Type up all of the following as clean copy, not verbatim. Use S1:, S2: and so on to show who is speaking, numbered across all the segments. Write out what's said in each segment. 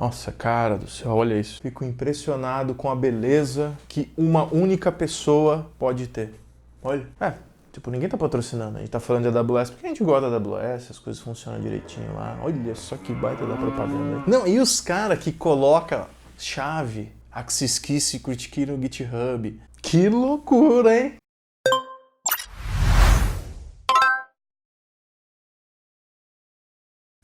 S1: Nossa, cara do céu, olha isso. Fico impressionado com a beleza que uma única pessoa pode ter. Olha. Tipo, ninguém tá patrocinando. A gente tá falando de AWS porque a gente gosta da AWS, as coisas funcionam direitinho lá. Olha só que baita da propaganda aí. Não, e os caras que colocam chave, Axis Key, Secret Key no GitHub. Que loucura, hein?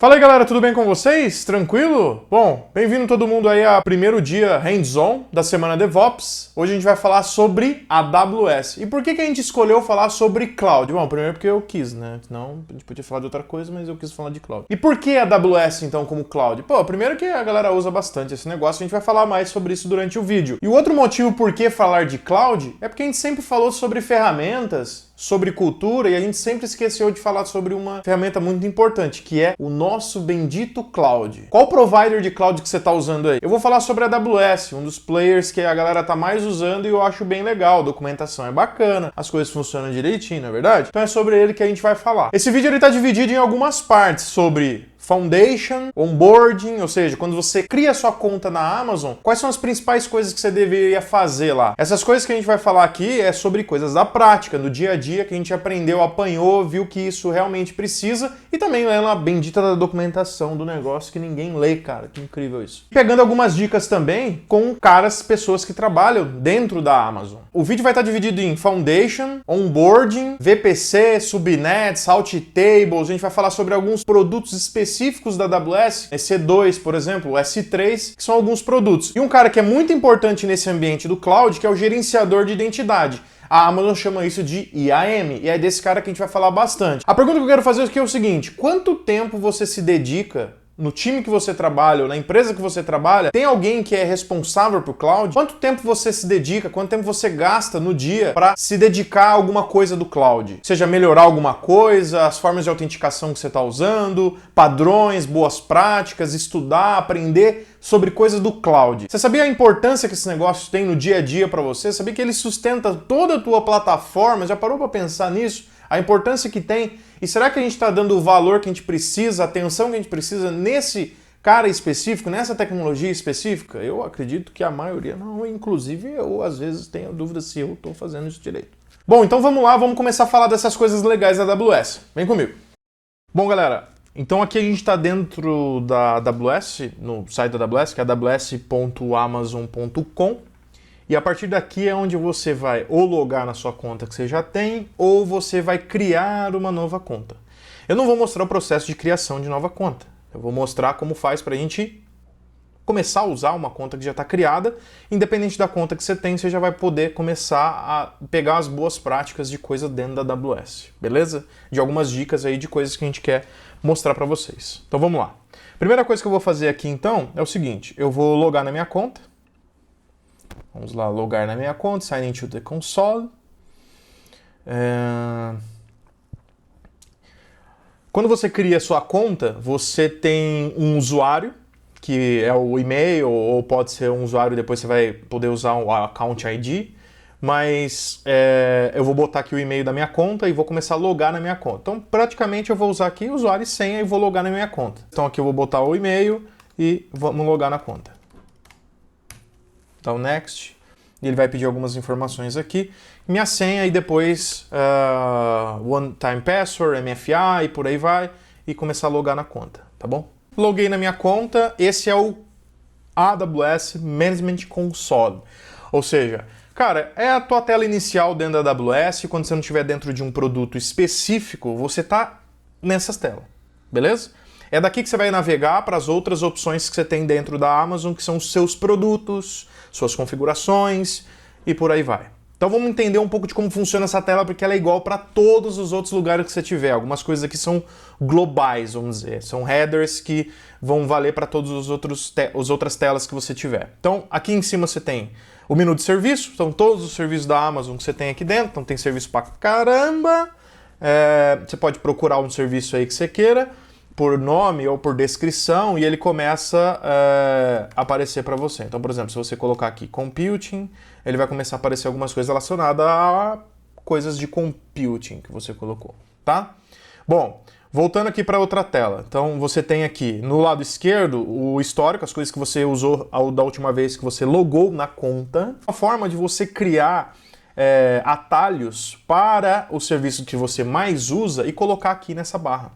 S1: Fala aí galera, tudo bem com vocês? Tranquilo? Bom, bem-vindo todo mundo aí ao primeiro dia hands-on da semana DevOps. Hoje a gente vai falar sobre AWS. E por que a gente escolheu falar sobre Cloud? Bom, primeiro porque eu quis, né? Senão a gente podia falar de outra coisa, mas eu quis falar de Cloud. E por que AWS então como Cloud? Pô, primeiro que a galera usa bastante esse negócio, a gente vai falar mais sobre isso durante o vídeo. E o outro motivo por que falar de Cloud é porque a gente sempre falou sobre ferramentas, sobre cultura, e a gente sempre esqueceu de falar sobre uma ferramenta muito importante, que é o nosso bendito Cloud. Qual provider de Cloud que você está usando aí? Eu vou falar sobre a AWS, um dos players que a galera tá mais usando e eu acho bem legal. A documentação é bacana, as coisas funcionam direitinho, não é verdade? Então é sobre ele que a gente vai falar. Esse vídeo ele tá dividido em algumas partes sobre Foundation, onboarding, ou seja, quando você cria sua conta na Amazon, quais são as principais coisas que você deveria fazer lá? Essas coisas que a gente vai falar aqui é sobre coisas da prática, do dia a dia, que a gente aprendeu, apanhou, viu que isso realmente precisa e também lendo a bendita da documentação do negócio que ninguém lê, cara, que incrível isso. Pegando algumas dicas também com pessoas que trabalham dentro da Amazon. O vídeo vai estar dividido em Foundation, Onboarding, VPC, Subnets, Alt Tables, a gente vai falar sobre alguns produtos específicos da AWS, EC2, por exemplo, o S3, que são alguns produtos. E um cara que é muito importante nesse ambiente do cloud, que é o gerenciador de identidade. A Amazon chama isso de IAM, e é desse cara que a gente vai falar bastante. A pergunta que eu quero fazer aqui é o seguinte: quanto tempo você se dedica no time que você trabalha ou na empresa que você trabalha? Tem alguém que é responsável por cloud? Quanto tempo você se dedica, quanto tempo você gasta no dia para se dedicar a alguma coisa do cloud? Seja melhorar alguma coisa, as formas de autenticação que você está usando, padrões, boas práticas, estudar, aprender sobre coisas do cloud. Você sabia a importância que esse negócio tem no dia a dia para você? Sabia que ele sustenta toda a tua plataforma? Já parou para pensar nisso? A importância que tem? E será que a gente está dando o valor que a gente precisa, a atenção que a gente precisa nesse cara específico, nessa tecnologia específica? Eu acredito que a maioria não, inclusive eu às vezes tenho dúvida se eu estou fazendo isso direito. Bom, então vamos lá, vamos começar a falar dessas coisas legais da AWS. Vem comigo. Bom, galera, então aqui a gente está dentro da AWS, no site da AWS, que é aws.amazon.com. E a partir daqui é onde você vai ou logar na sua conta que você já tem, ou você vai criar uma nova conta. Eu não vou mostrar o processo de criação de nova conta. Eu vou mostrar como faz para a gente começar a usar uma conta que já está criada. Independente da conta que você tem, você já vai poder começar a pegar as boas práticas de coisa dentro da AWS, beleza? De algumas dicas aí de coisas que a gente quer mostrar para vocês. Então vamos lá. Primeira coisa que eu vou fazer aqui então é o seguinte: eu vou logar na minha conta. Vamos lá, logar na minha conta, sign into the console. Quando você cria a sua conta, você tem um usuário, que é o e-mail, ou pode ser um usuário, depois você vai poder usar o Account ID, mas eu vou botar aqui o e-mail da minha conta e vou começar a logar na minha conta. Então, praticamente eu vou usar aqui usuário e senha e vou logar na minha conta. Então aqui eu vou botar o e-mail e vamos logar na conta. Dá o Next, e ele vai pedir algumas informações aqui, minha senha e depois One Time Password, MFA e por aí vai, e começar a logar na conta, tá bom? Loguei na minha conta, esse é o AWS Management Console, ou seja, cara, é a tua tela inicial dentro da AWS. Quando você não estiver dentro de um produto específico, você tá nessas telas, beleza? É daqui que você vai navegar para as outras opções que você tem dentro da Amazon, que são os seus produtos, suas configurações e por aí vai. Então vamos entender um pouco de como funciona essa tela, porque ela é igual para todos os outros lugares que você tiver. Algumas coisas aqui são globais, vamos dizer. São headers que vão valer para todas as outras telas que você tiver. Então aqui em cima você tem o menu de serviço, são todos os serviços da Amazon que você tem aqui dentro. Então tem serviço pra caramba. Você pode procurar um serviço aí que você queira, por nome ou por descrição, e ele começa a aparecer para você. Então, por exemplo, se você colocar aqui Computing, ele vai começar a aparecer algumas coisas relacionadas a coisas de computing que você colocou, tá? Bom, Voltando aqui para outra tela. Então você tem aqui no lado esquerdo o histórico, as coisas que você usou da última vez que você logou na conta. Uma forma de você criar atalhos para o serviço que você mais usa e colocar aqui nessa barra.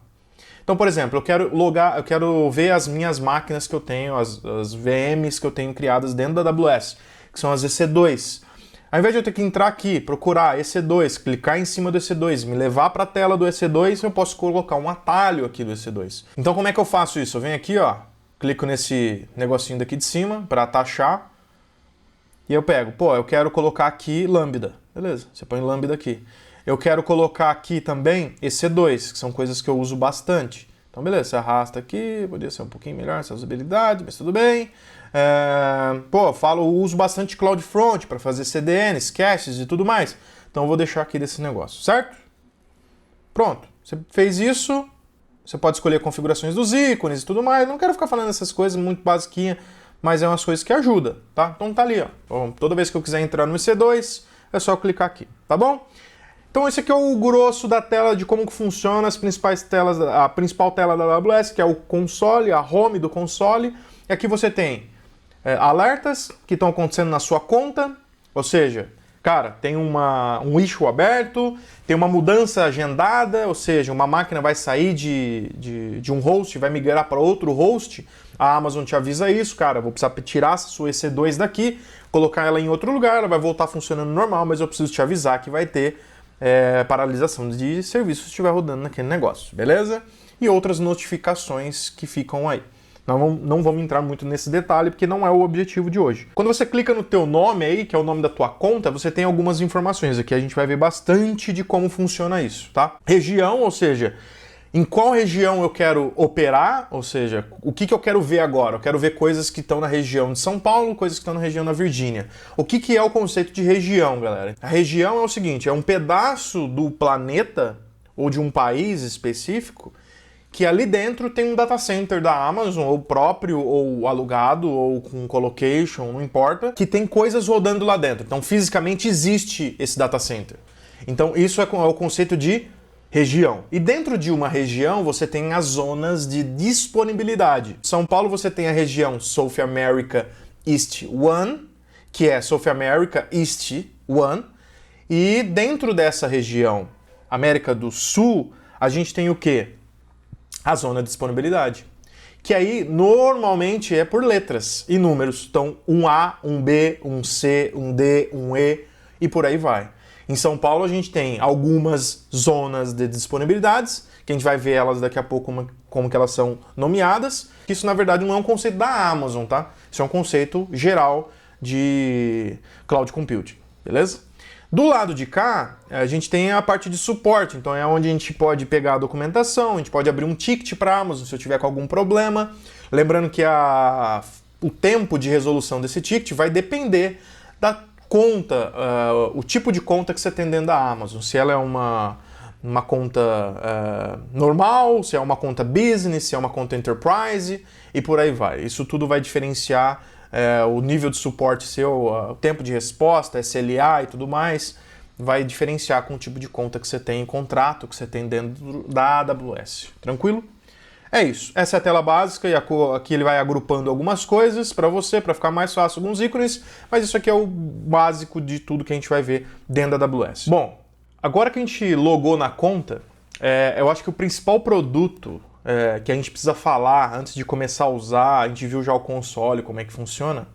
S1: Então, por exemplo, eu quero ver as minhas máquinas que eu tenho, as VMs que eu tenho criadas dentro da AWS, que são as EC2. Ao invés de eu ter que entrar aqui, procurar EC2, clicar em cima do EC2, me levar para a tela do EC2, eu posso colocar um atalho aqui do EC2. Então, como é que eu faço isso? Eu venho aqui, ó, clico nesse negocinho daqui de cima para atachar e eu pego, eu quero colocar aqui Lambda. Beleza, você põe Lambda aqui. Eu quero colocar aqui também EC2, que são coisas que eu uso bastante. Então, beleza, você arrasta aqui, poderia ser um pouquinho melhor essa usabilidade, mas tudo bem. Eu uso bastante CloudFront para fazer CDNs, caches e tudo mais. Então, eu vou deixar aqui desse negócio, certo? Pronto, você fez isso, você pode escolher configurações dos ícones e tudo mais. Não quero ficar falando essas coisas muito basiquinhas, mas é umas coisas que ajudam, tá? Então, tá ali, ó. Bom, toda vez que eu quiser entrar no EC2, é só clicar aqui, tá bom? Então esse aqui é o grosso da tela de como que funciona as principais telas, a principal tela da AWS, que é o console, a home do console. E aqui você tem alertas que estão acontecendo na sua conta, ou seja, cara, tem um issue aberto, tem uma mudança agendada, ou seja, uma máquina vai sair de um host, vai migrar para outro host, a Amazon te avisa isso, cara, vou precisar tirar essa sua EC2 daqui, colocar ela em outro lugar, ela vai voltar funcionando normal, mas eu preciso te avisar que vai ter paralisação de serviços se estiver rodando naquele negócio, beleza? E outras notificações que ficam aí. Não vamos entrar muito nesse detalhe, porque não é o objetivo de hoje. Quando você clica no teu nome aí, que é o nome da tua conta, você tem algumas informações aqui. A gente vai ver bastante de como funciona isso, tá? Região, ou seja, em qual região eu quero operar, ou seja, o que eu quero ver agora? Eu quero ver coisas que estão na região de São Paulo, coisas que estão na região da Virgínia. O que é o conceito de região, galera? A região é o seguinte, é um pedaço do planeta ou de um país específico que ali dentro tem um data center da Amazon, ou próprio, ou alugado, ou com colocation, não importa, que tem coisas rodando lá dentro. Então, fisicamente existe esse data center. Então, isso é o conceito de região. E dentro de uma região, você tem as zonas de disponibilidade. Em São Paulo, você tem a região South America East 1, que é South America East 1, e dentro dessa região, América do Sul, a gente tem o quê? A zona de disponibilidade, que aí normalmente é por letras e números. Então, um A, um B, um C, um D, um E e por aí vai. Em São Paulo a gente tem algumas zonas de disponibilidades, que a gente vai ver elas daqui a pouco como que elas são nomeadas. Isso na verdade não é um conceito da Amazon, tá? Isso é um conceito geral de Cloud Computing, beleza? Do lado de cá, a gente tem a parte de suporte, então é onde a gente pode pegar a documentação, a gente pode abrir um ticket para a Amazon se eu tiver com algum problema. Lembrando que o tempo de resolução desse ticket vai depender da conta, o tipo de conta que você tem dentro da Amazon. Se ela é uma conta normal, se é uma conta business, se é uma conta enterprise e por aí vai. Isso tudo vai diferenciar o nível de suporte seu, o tempo de resposta, SLA e tudo mais, vai diferenciar com o tipo de conta que você tem em contrato, que você tem dentro da AWS. Tranquilo? É isso. Essa é a tela básica e aqui ele vai agrupando algumas coisas para você, para ficar mais fácil alguns ícones, mas isso aqui é o básico de tudo que a gente vai ver dentro da AWS. Bom, agora que a gente logou na conta, eu acho que o principal produto que a gente precisa falar antes de começar a usar, a gente viu já o console, como é que funciona,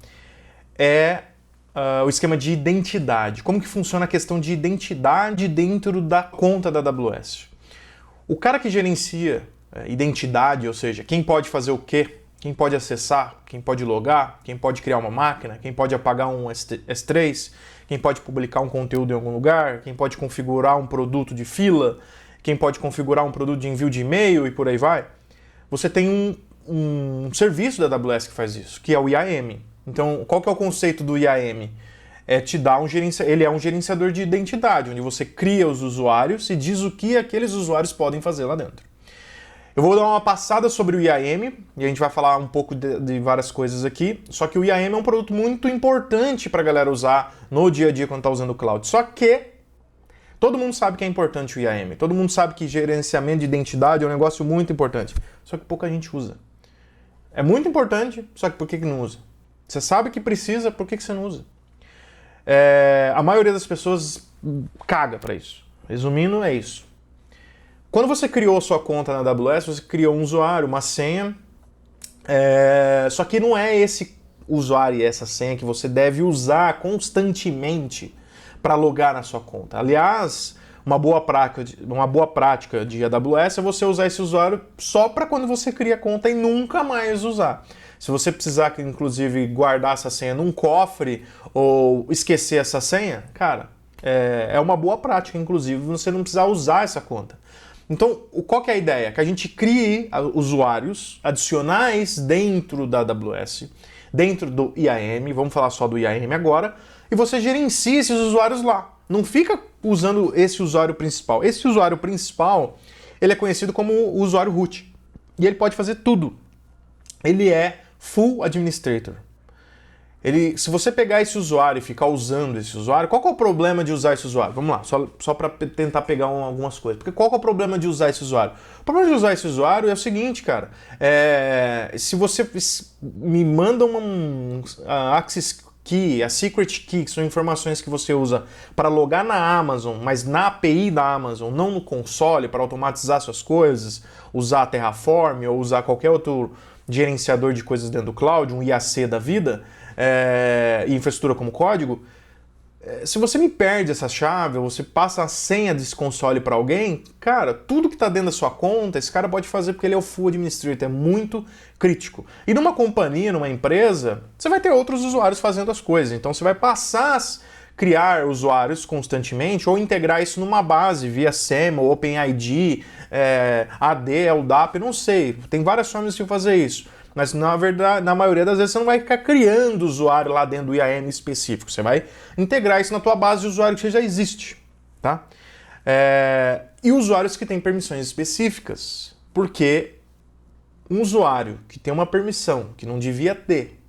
S1: o esquema de identidade. Como que funciona a questão de identidade dentro da conta da AWS. O cara que gerencia identidade, ou seja, quem pode fazer o quê, quem pode acessar, quem pode logar, quem pode criar uma máquina, quem pode apagar um S3, quem pode publicar um conteúdo em algum lugar, quem pode configurar um produto de fila, quem pode configurar um produto de envio de e-mail e por aí vai. Você tem um serviço da AWS que faz isso, que é o IAM. Então, qual que é o conceito do IAM? Ele é um gerenciador de identidade, onde você cria os usuários e diz o que aqueles usuários podem fazer lá dentro. Eu vou dar uma passada sobre o IAM, e a gente vai falar um pouco de várias coisas aqui, só que o IAM é um produto muito importante para a galera usar no dia a dia quando está usando o cloud. Só que Todo mundo sabe que é importante o IAM, todo mundo sabe que gerenciamento de identidade é um negócio muito importante, só que pouca gente usa. É muito importante, só que por que não usa? Você sabe que precisa, por que você não usa? A maioria das pessoas caga para isso. Resumindo, é isso. Quando você criou sua conta na AWS, você criou um usuário, uma senha, só que não é esse usuário e essa senha que você deve usar constantemente para logar na sua conta. Aliás, uma boa prática de AWS é você usar esse usuário só para quando você cria a conta e nunca mais usar. Se você precisar, inclusive, guardar essa senha num cofre ou esquecer essa senha, cara, é uma boa prática, inclusive, você não precisar usar essa conta. Então, qual que é a ideia? Que a gente crie usuários adicionais dentro da AWS, dentro do IAM, vamos falar só do IAM agora, e você gerencia esses usuários lá. Não fica usando esse usuário principal. Esse usuário principal, ele é conhecido como o usuário root. E ele pode fazer tudo. Ele é full administrator. Se você pegar esse usuário e ficar usando esse usuário, qual que é o problema de usar esse usuário? Vamos lá, só para tentar pegar algumas coisas. Porque qual que é o problema de usar esse usuário? O problema de usar esse usuário é o seguinte, cara. Se você me manda a Access Key, a Secret Key, que são informações que você usa para logar na Amazon, mas na API da Amazon, não no console, para automatizar suas coisas, usar a Terraform ou usar qualquer outro gerenciador de coisas dentro do cloud, um IAC da vida, e infraestrutura como código, se você me perde essa chave, ou você passa a senha desse console para alguém, cara, tudo que está dentro da sua conta, esse cara pode fazer porque ele é o full administrator, é muito crítico. E numa companhia, numa empresa, você vai ter outros usuários fazendo as coisas, então você vai passar a criar usuários constantemente ou integrar isso numa base via SAML, OpenID, AD, LDAP, não sei, tem várias formas de fazer isso. Mas, na verdade, na maioria das vezes, você não vai ficar criando usuário lá dentro do IAM específico. Você vai integrar isso na tua base de usuário que já existe. Tá? E usuários que têm permissões específicas. Porque um usuário que tem uma permissão que não devia ter,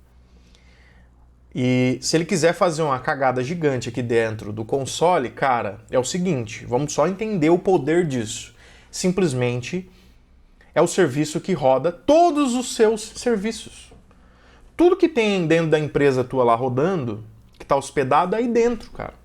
S1: e se ele quiser fazer uma cagada gigante aqui dentro do console, cara, é o seguinte, vamos só entender o poder disso. Simplesmente é o serviço que roda todos os seus serviços. Tudo que tem dentro da empresa tua lá rodando, que está hospedado aí dentro, cara.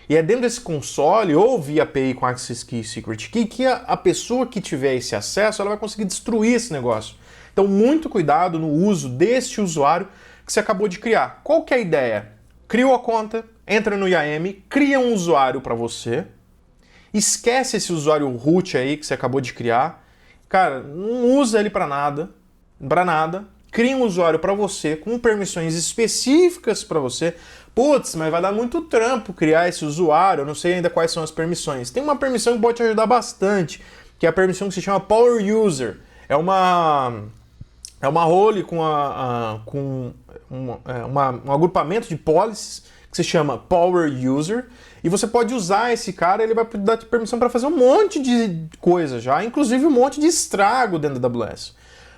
S1: E é dentro desse console, ou via API com Access Key e Secret Key, que a pessoa que tiver esse acesso, ela vai conseguir destruir esse negócio. Então, muito cuidado no uso deste usuário que você acabou de criar. Qual que é a ideia? Criou a conta, entra no IAM, cria um usuário para você, esquece esse usuário root aí que você acabou de criar. Cara, não usa ele para nada, cria um usuário para você com permissões específicas para você. Putz, mas vai dar muito trampo criar esse usuário, eu não sei ainda quais são as permissões. Tem uma permissão que pode te ajudar bastante, que é a permissão que se chama Power User. É uma role com um agrupamento de policies que se chama Power User, e você pode usar esse cara, ele vai dar permissão para fazer um monte de coisa já, inclusive um monte de estrago dentro da AWS.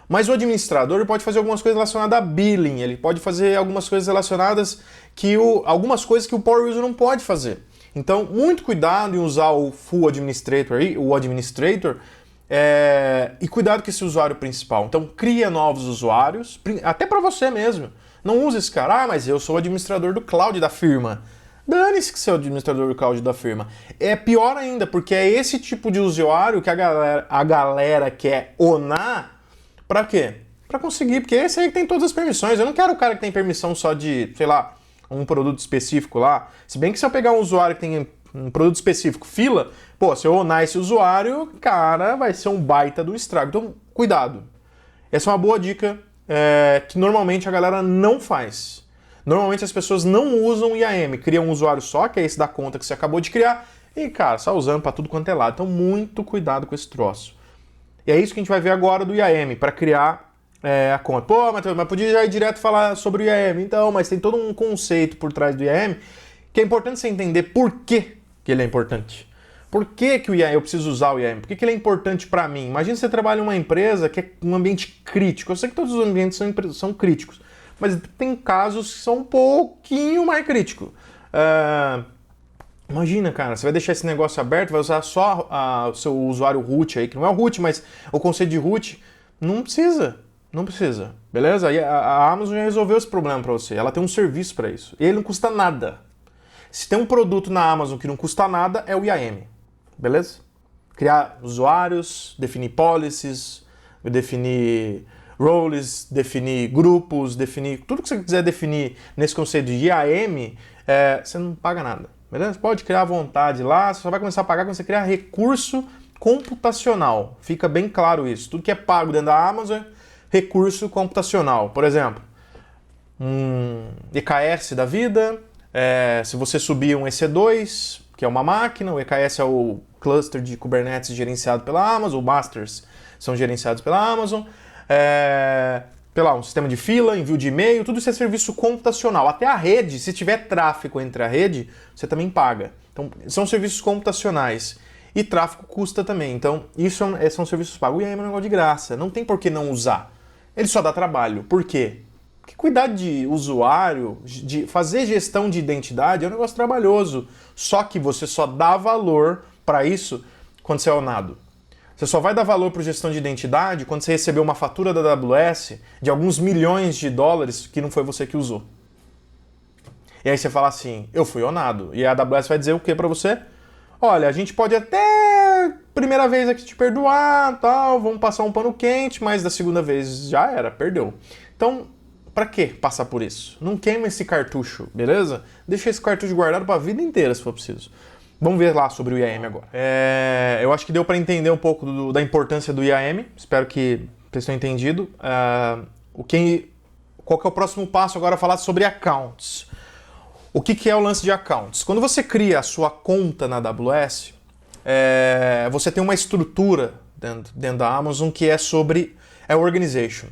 S1: Mas o administrador ele pode fazer algumas coisas relacionadas a billing, ele pode fazer algumas coisas relacionadas algumas coisas que o Power User não pode fazer. Então, muito cuidado em usar o Full Administrator aí, o Administrator, e cuidado com esse usuário principal. Então, cria novos usuários, até para você mesmo. Não use esse cara, mas eu sou o administrador do cloud da firma. Dane-se que você é o administrador do cloud da firma. É pior ainda, porque é esse tipo de usuário que a galera quer onar. Pra quê? Pra conseguir, porque esse aí que tem todas as permissões. Eu não quero o cara que tem permissão só de, sei lá, um produto específico lá. Se bem que se eu pegar um usuário que tem um produto específico, fila, se eu onar esse usuário, cara, vai ser um baita do estrago. Então, cuidado. Essa é uma boa dica que normalmente a galera não faz. Normalmente as pessoas não usam o IAM, criam um usuário só, que é esse da conta que você acabou de criar, e, cara, só usando para tudo quanto é lado. Então, muito cuidado com esse troço. E é isso que a gente vai ver agora do IAM, para criar a conta. Pô, Matheus, mas podia já ir direto falar sobre o IAM. Então, mas tem todo um conceito por trás do IAM, que é importante você entender por que ele é importante. Por que o IAM, eu preciso usar o IAM? Por que ele é importante para mim? Imagina você trabalha em uma empresa que é um ambiente crítico. Eu sei que todos os ambientes são críticos, mas tem casos que são um pouquinho mais críticos. Imagina, cara, você vai deixar esse negócio aberto, vai usar só o seu usuário root aí, que não é o root, mas o conceito de root. Não precisa, não precisa, beleza? E a Amazon já resolveu esse problema para você. Ela tem um serviço para isso. E ele não custa nada. Se tem um produto na Amazon que não custa nada, é o IAM, beleza? Criar usuários, definir policies, definir roles, definir grupos, definir tudo que você quiser definir nesse conceito de IAM, você não paga nada, beleza? Pode criar à vontade lá, você só vai começar a pagar quando você criar recurso computacional. Fica bem claro isso. Tudo que é pago dentro da Amazon, recurso computacional. Por exemplo, um EKS da vida, se você subir um EC2, que é uma máquina, o EKS é o cluster de Kubernetes gerenciado pela Amazon, o Masters são gerenciados pela Amazon, um sistema de fila, envio de e-mail, tudo isso é serviço computacional. Até a rede, se tiver tráfego entre a rede, você também paga. Então, são serviços computacionais. E tráfego custa também. Então, isso são serviços pagos. O IAM é um negócio de graça. Não tem por que não usar. Ele só dá trabalho. Por quê? Porque cuidar de usuário, de fazer gestão de identidade é um negócio trabalhoso. Só que você só dá valor para isso quando você é onado. Você só vai dar valor para gestão de identidade quando você receber uma fatura da AWS de alguns milhões de dólares que não foi você que usou. E aí você fala assim, eu fui onado. E a AWS vai dizer o que para você? Olha, a gente pode até primeira vez aqui te perdoar, tal, vamos passar um pano quente, mas da segunda vez já era, perdeu. Então, pra que passar por isso? Não queima esse cartucho, beleza? Deixa esse cartucho guardado pra vida inteira, se for preciso. Vamos ver lá sobre o IAM agora. Eu acho que deu para entender um pouco da importância do IAM. Espero que vocês tenham entendido. Qual que é o próximo passo agora? Falar sobre accounts. O que é o lance de accounts? Quando você cria a sua conta na AWS, você tem uma estrutura dentro da Amazon que é sobre organization.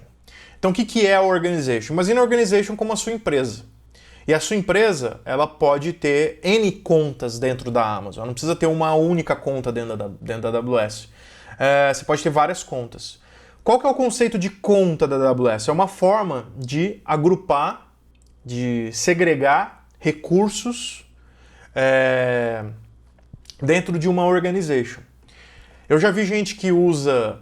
S1: Então, o que é a organization? Imagina a organization como a sua empresa. E a sua empresa, ela pode ter N contas dentro da Amazon. Ela não precisa ter uma única conta dentro da AWS. Você pode ter várias contas. Qual que é o conceito de conta da AWS? É uma forma de agrupar, de segregar recursos dentro de uma organization. Eu já vi gente que usa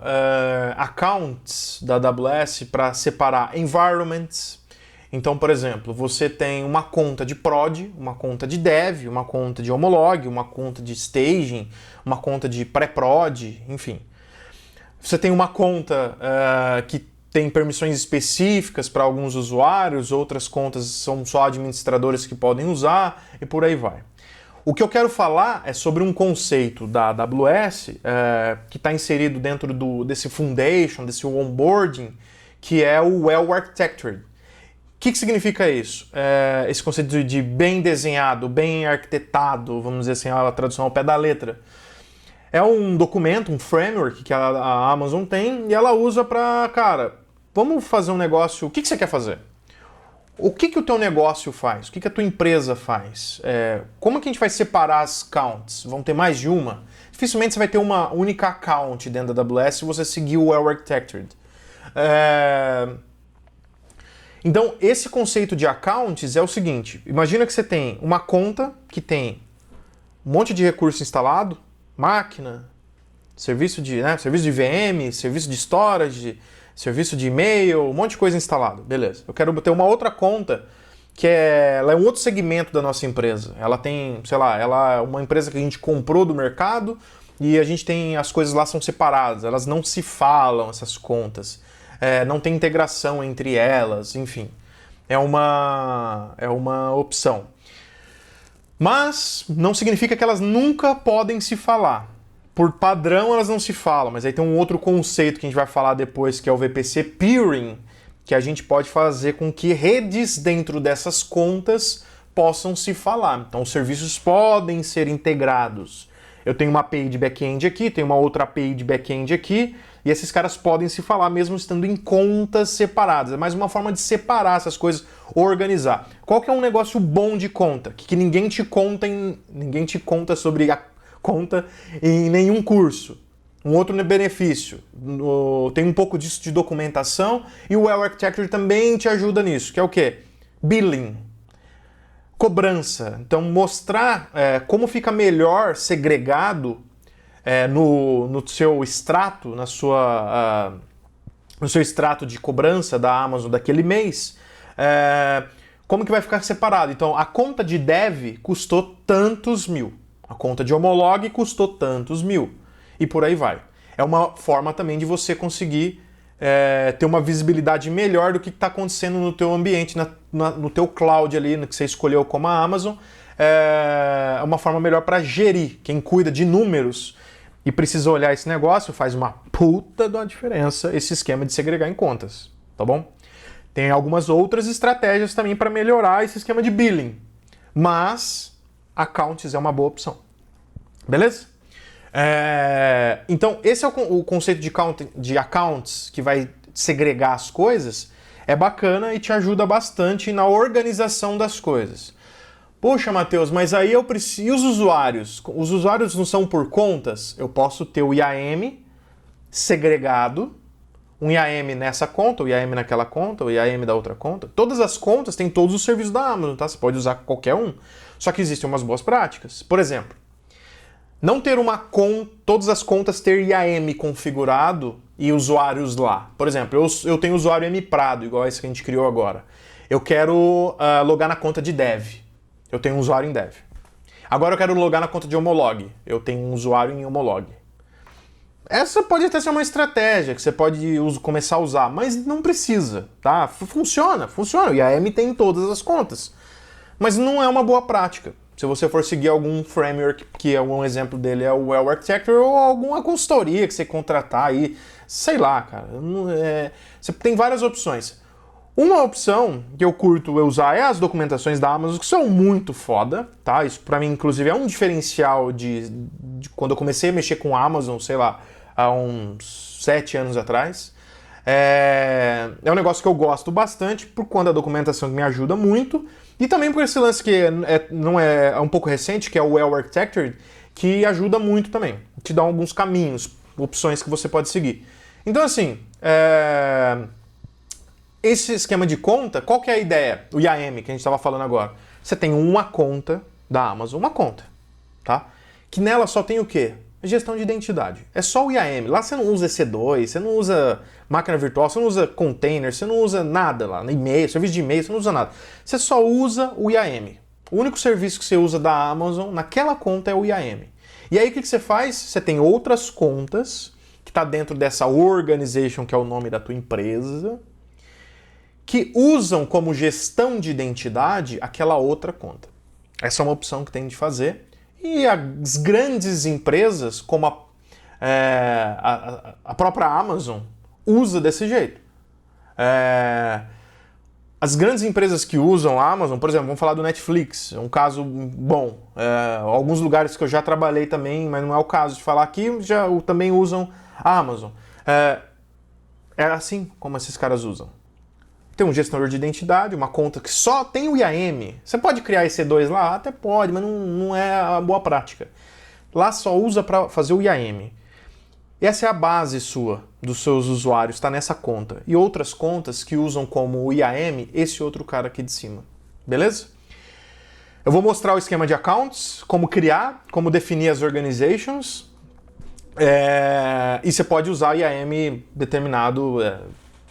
S1: accounts da AWS para separar environments. Então, por exemplo, você tem uma conta de prod, uma conta de dev, uma conta de homolog, uma conta de staging, uma conta de pré-prod, enfim. Você tem uma conta que tem permissões específicas para alguns usuários, outras contas são só administradores que podem usar e por aí vai. O que eu quero falar é sobre um conceito da AWS que está inserido dentro desse foundation, desse onboarding, que é o well architected. O que significa isso? Esse conceito de bem desenhado, bem arquitetado, vamos dizer assim, a tradução ao pé da letra. É um documento, um framework que a Amazon tem e ela usa para, cara, vamos fazer um negócio. O que você quer fazer? O que o teu negócio faz? O que a tua empresa faz? Como que a gente vai separar as accounts? Vão ter mais de uma? Dificilmente você vai ter uma única account dentro da AWS se você seguir o well architected. Então, esse conceito de accounts é o seguinte, imagina que você tem uma conta que tem um monte de recurso instalado, máquina, serviço de VM, serviço de storage, serviço de e-mail, um monte de coisa instalado, beleza. Eu quero ter uma outra conta que ela é um outro segmento da nossa empresa. Ela tem, ela é uma empresa que a gente comprou do mercado e a gente tem, as coisas lá são separadas, elas não se falam, essas contas. Não tem integração entre elas, enfim. É uma opção. Mas não significa que elas nunca podem se falar. Por padrão elas não se falam, mas aí tem um outro conceito que a gente vai falar depois, que é o VPC Peering, que a gente pode fazer com que redes dentro dessas contas possam se falar. Então os serviços podem ser integrados. Eu tenho uma API de back-end aqui, tenho uma outra API de back-end aqui, e esses caras podem se falar mesmo estando em contas separadas. É mais uma forma de separar essas coisas, organizar. Qual que é um negócio bom de conta? Que ninguém te conta sobre a conta em nenhum curso. Um outro benefício, tem um pouco disso de documentação, e o well architecture também te ajuda nisso, que é o quê? Billing. cobrança. Então, mostrar como fica melhor segregado no seu extrato, no seu extrato de cobrança da Amazon daquele mês, como que vai ficar separado. Então, a conta de dev custou tantos mil, a conta de homolog custou tantos mil, e por aí vai. É uma forma também de você conseguir ter uma visibilidade melhor do que está acontecendo no teu ambiente, no teu cloud ali, no que você escolheu como a Amazon. É uma forma melhor para gerir. Quem cuida de números e precisa olhar esse negócio, faz uma puta de uma diferença esse esquema de segregar em contas, tá bom? Tem algumas outras estratégias também para melhorar esse esquema de billing, mas accounts é uma boa opção, beleza? Então, esse é o conceito de accounts que vai segregar as coisas. É bacana e te ajuda bastante na organização das coisas. Poxa, Matheus, mas aí eu preciso... E os usuários? Os usuários não são por contas? Eu posso ter o IAM segregado, um IAM nessa conta, o IAM naquela conta, o IAM da outra conta. Todas as contas têm todos os serviços da Amazon, tá? Você pode usar qualquer um. Só que existem umas boas práticas. Por exemplo, não ter todas as contas ter IAM configurado e usuários lá. Por exemplo, eu tenho usuário mprado, igual esse que a gente criou agora. Eu quero logar na conta de dev. Eu tenho um usuário em dev. Agora eu quero logar na conta de homolog. Eu tenho um usuário em homolog. Essa pode até ser uma estratégia que você pode começar a usar, mas não precisa, tá? Funciona. O IAM tem em todas as contas. Mas não é uma boa prática. Se você for seguir algum framework, que algum exemplo dele é o Well Architecture, ou alguma consultoria que você contratar aí, sei lá, cara. Você tem várias opções. Uma opção que eu curto usar é as documentações da Amazon, que são muito foda, tá? Isso pra mim, inclusive, é um diferencial de quando eu comecei a mexer com a Amazon, sei lá, há uns 7 anos atrás. É um negócio que eu gosto bastante, por conta da documentação que me ajuda muito, e também por esse lance que é um pouco recente, que é o Well Architected, que ajuda muito também. Te dá alguns caminhos, opções que você pode seguir. Então, assim, esse esquema de conta, qual que é a ideia? O IAM, que a gente estava falando agora. Você tem uma conta da Amazon, uma conta, tá? Que nela só tem o quê? Gestão de identidade. É só o IAM. Lá você não usa EC2, você não usa máquina virtual, você não usa container, você não usa nada lá. E-mail, serviço de e-mail, você não usa nada. Você só usa o IAM. O único serviço que você usa da Amazon naquela conta é o IAM. E aí o que você faz? Você tem outras contas que está dentro dessa organization, que é o nome da tua empresa, que usam como gestão de identidade aquela outra conta. Essa é uma opção que tem de fazer. E as grandes empresas, como a própria Amazon, usa desse jeito. As grandes empresas que usam a Amazon, por exemplo, vamos falar do Netflix, é um caso bom. Alguns lugares que eu já trabalhei também, mas não é o caso de falar aqui, também usam a Amazon. É assim como esses caras usam. Tem um gestor de identidade, uma conta que só tem o IAM. Você pode criar EC2 lá? Até pode, mas não é a boa prática. Lá só usa para fazer o IAM. Essa é a base sua, dos seus usuários, está nessa conta. E outras contas que usam como o IAM, esse outro cara aqui de cima. Beleza? Eu vou mostrar o esquema de accounts, como criar, como definir as organizations. E você pode usar IAM determinado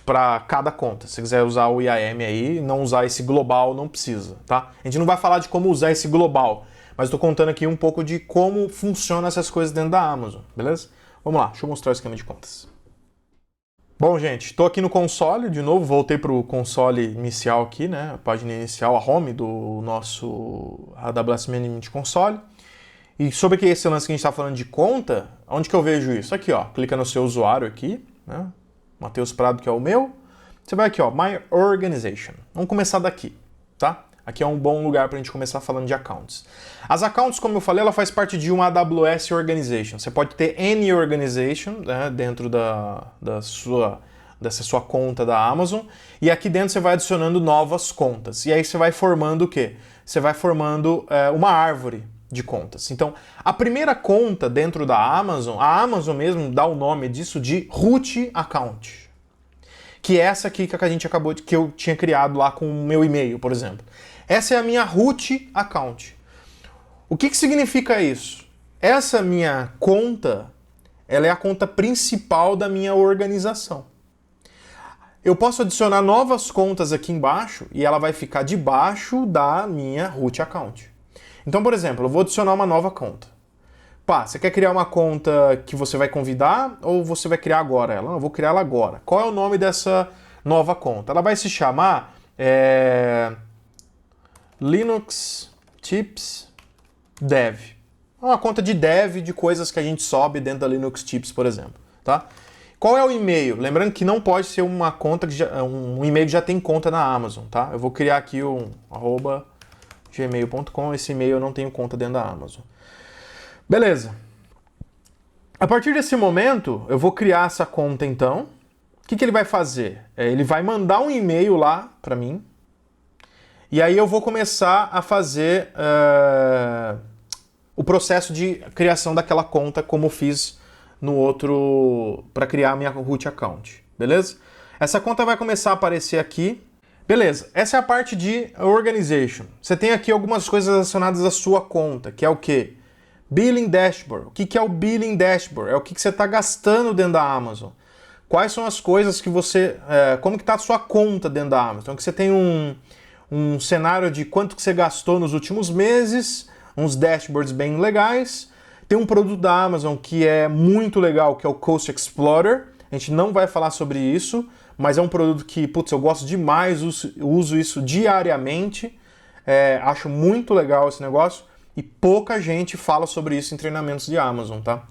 S1: para cada conta. Se quiser usar o IAM aí, não usar esse global, não precisa, tá? A gente não vai falar de como usar esse global, mas estou contando aqui um pouco de como funcionam essas coisas dentro da Amazon, beleza? Vamos lá, deixa eu mostrar o esquema de contas. Bom, gente, estou aqui no console, de novo, voltei para o console inicial aqui, né? A página inicial, a home do nosso AWS Management Console. E sobre esse lance que a gente está falando de conta, onde que eu vejo isso? Aqui, ó, clica no seu usuário aqui, né? Matheus Prado, que é o meu. Você vai aqui, ó, My Organization. Vamos começar daqui, tá? Aqui é um bom lugar para a gente começar falando de accounts. As accounts, como eu falei, ela faz parte de uma AWS Organization. Você pode ter any organization, né, dentro dessa sua conta da Amazon. E aqui dentro você vai adicionando novas contas. E aí você vai formando o quê? Você vai formando uma árvore de contas. Então, a primeira conta dentro da Amazon, a Amazon mesmo dá o nome disso de root account. O que é essa aqui que a gente que eu tinha criado lá com o meu e-mail, por exemplo. Essa é a minha root account. O que significa isso? Essa minha conta, ela é a conta principal da minha organização. Eu posso adicionar novas contas aqui embaixo e ela vai ficar debaixo da minha root account. Então, por exemplo, eu vou adicionar uma nova conta. Pá, você quer criar uma conta que você vai convidar ou você vai criar agora ela? Não, eu vou criar ela agora. Qual é o nome dessa nova conta? Ela vai se chamar Linux Tips Dev. É uma conta de dev de coisas que a gente sobe dentro da Linux Tips, por exemplo. Tá? Qual é o e-mail? Lembrando que não pode ser uma conta um e-mail que já tem conta na Amazon. Tá? Eu vou criar aqui um @gmail.com. Esse e-mail eu não tenho conta dentro da Amazon. Beleza. A partir desse momento, eu vou criar essa conta então. O que ele vai fazer? Ele vai mandar um e-mail lá para mim. E aí eu vou começar a fazer o processo de criação daquela conta como eu fiz no outro para criar a minha root account. Beleza? Essa conta vai começar a aparecer aqui. Beleza, essa é a parte de organization. Você tem aqui algumas coisas relacionadas à sua conta, que é o quê? Billing Dashboard. O que é o Billing Dashboard? É o que você está gastando dentro da Amazon. Quais são as coisas que você... como que está a sua conta dentro da Amazon? Então, que você tem um cenário de quanto que você gastou nos últimos meses, uns dashboards bem legais. Tem um produto da Amazon que é muito legal, que é o Cost Explorer. A gente não vai falar sobre isso, mas é um produto que, putz, eu gosto demais, uso isso diariamente. Acho muito legal esse negócio. E pouca gente fala sobre isso em treinamentos de Amazon, tá?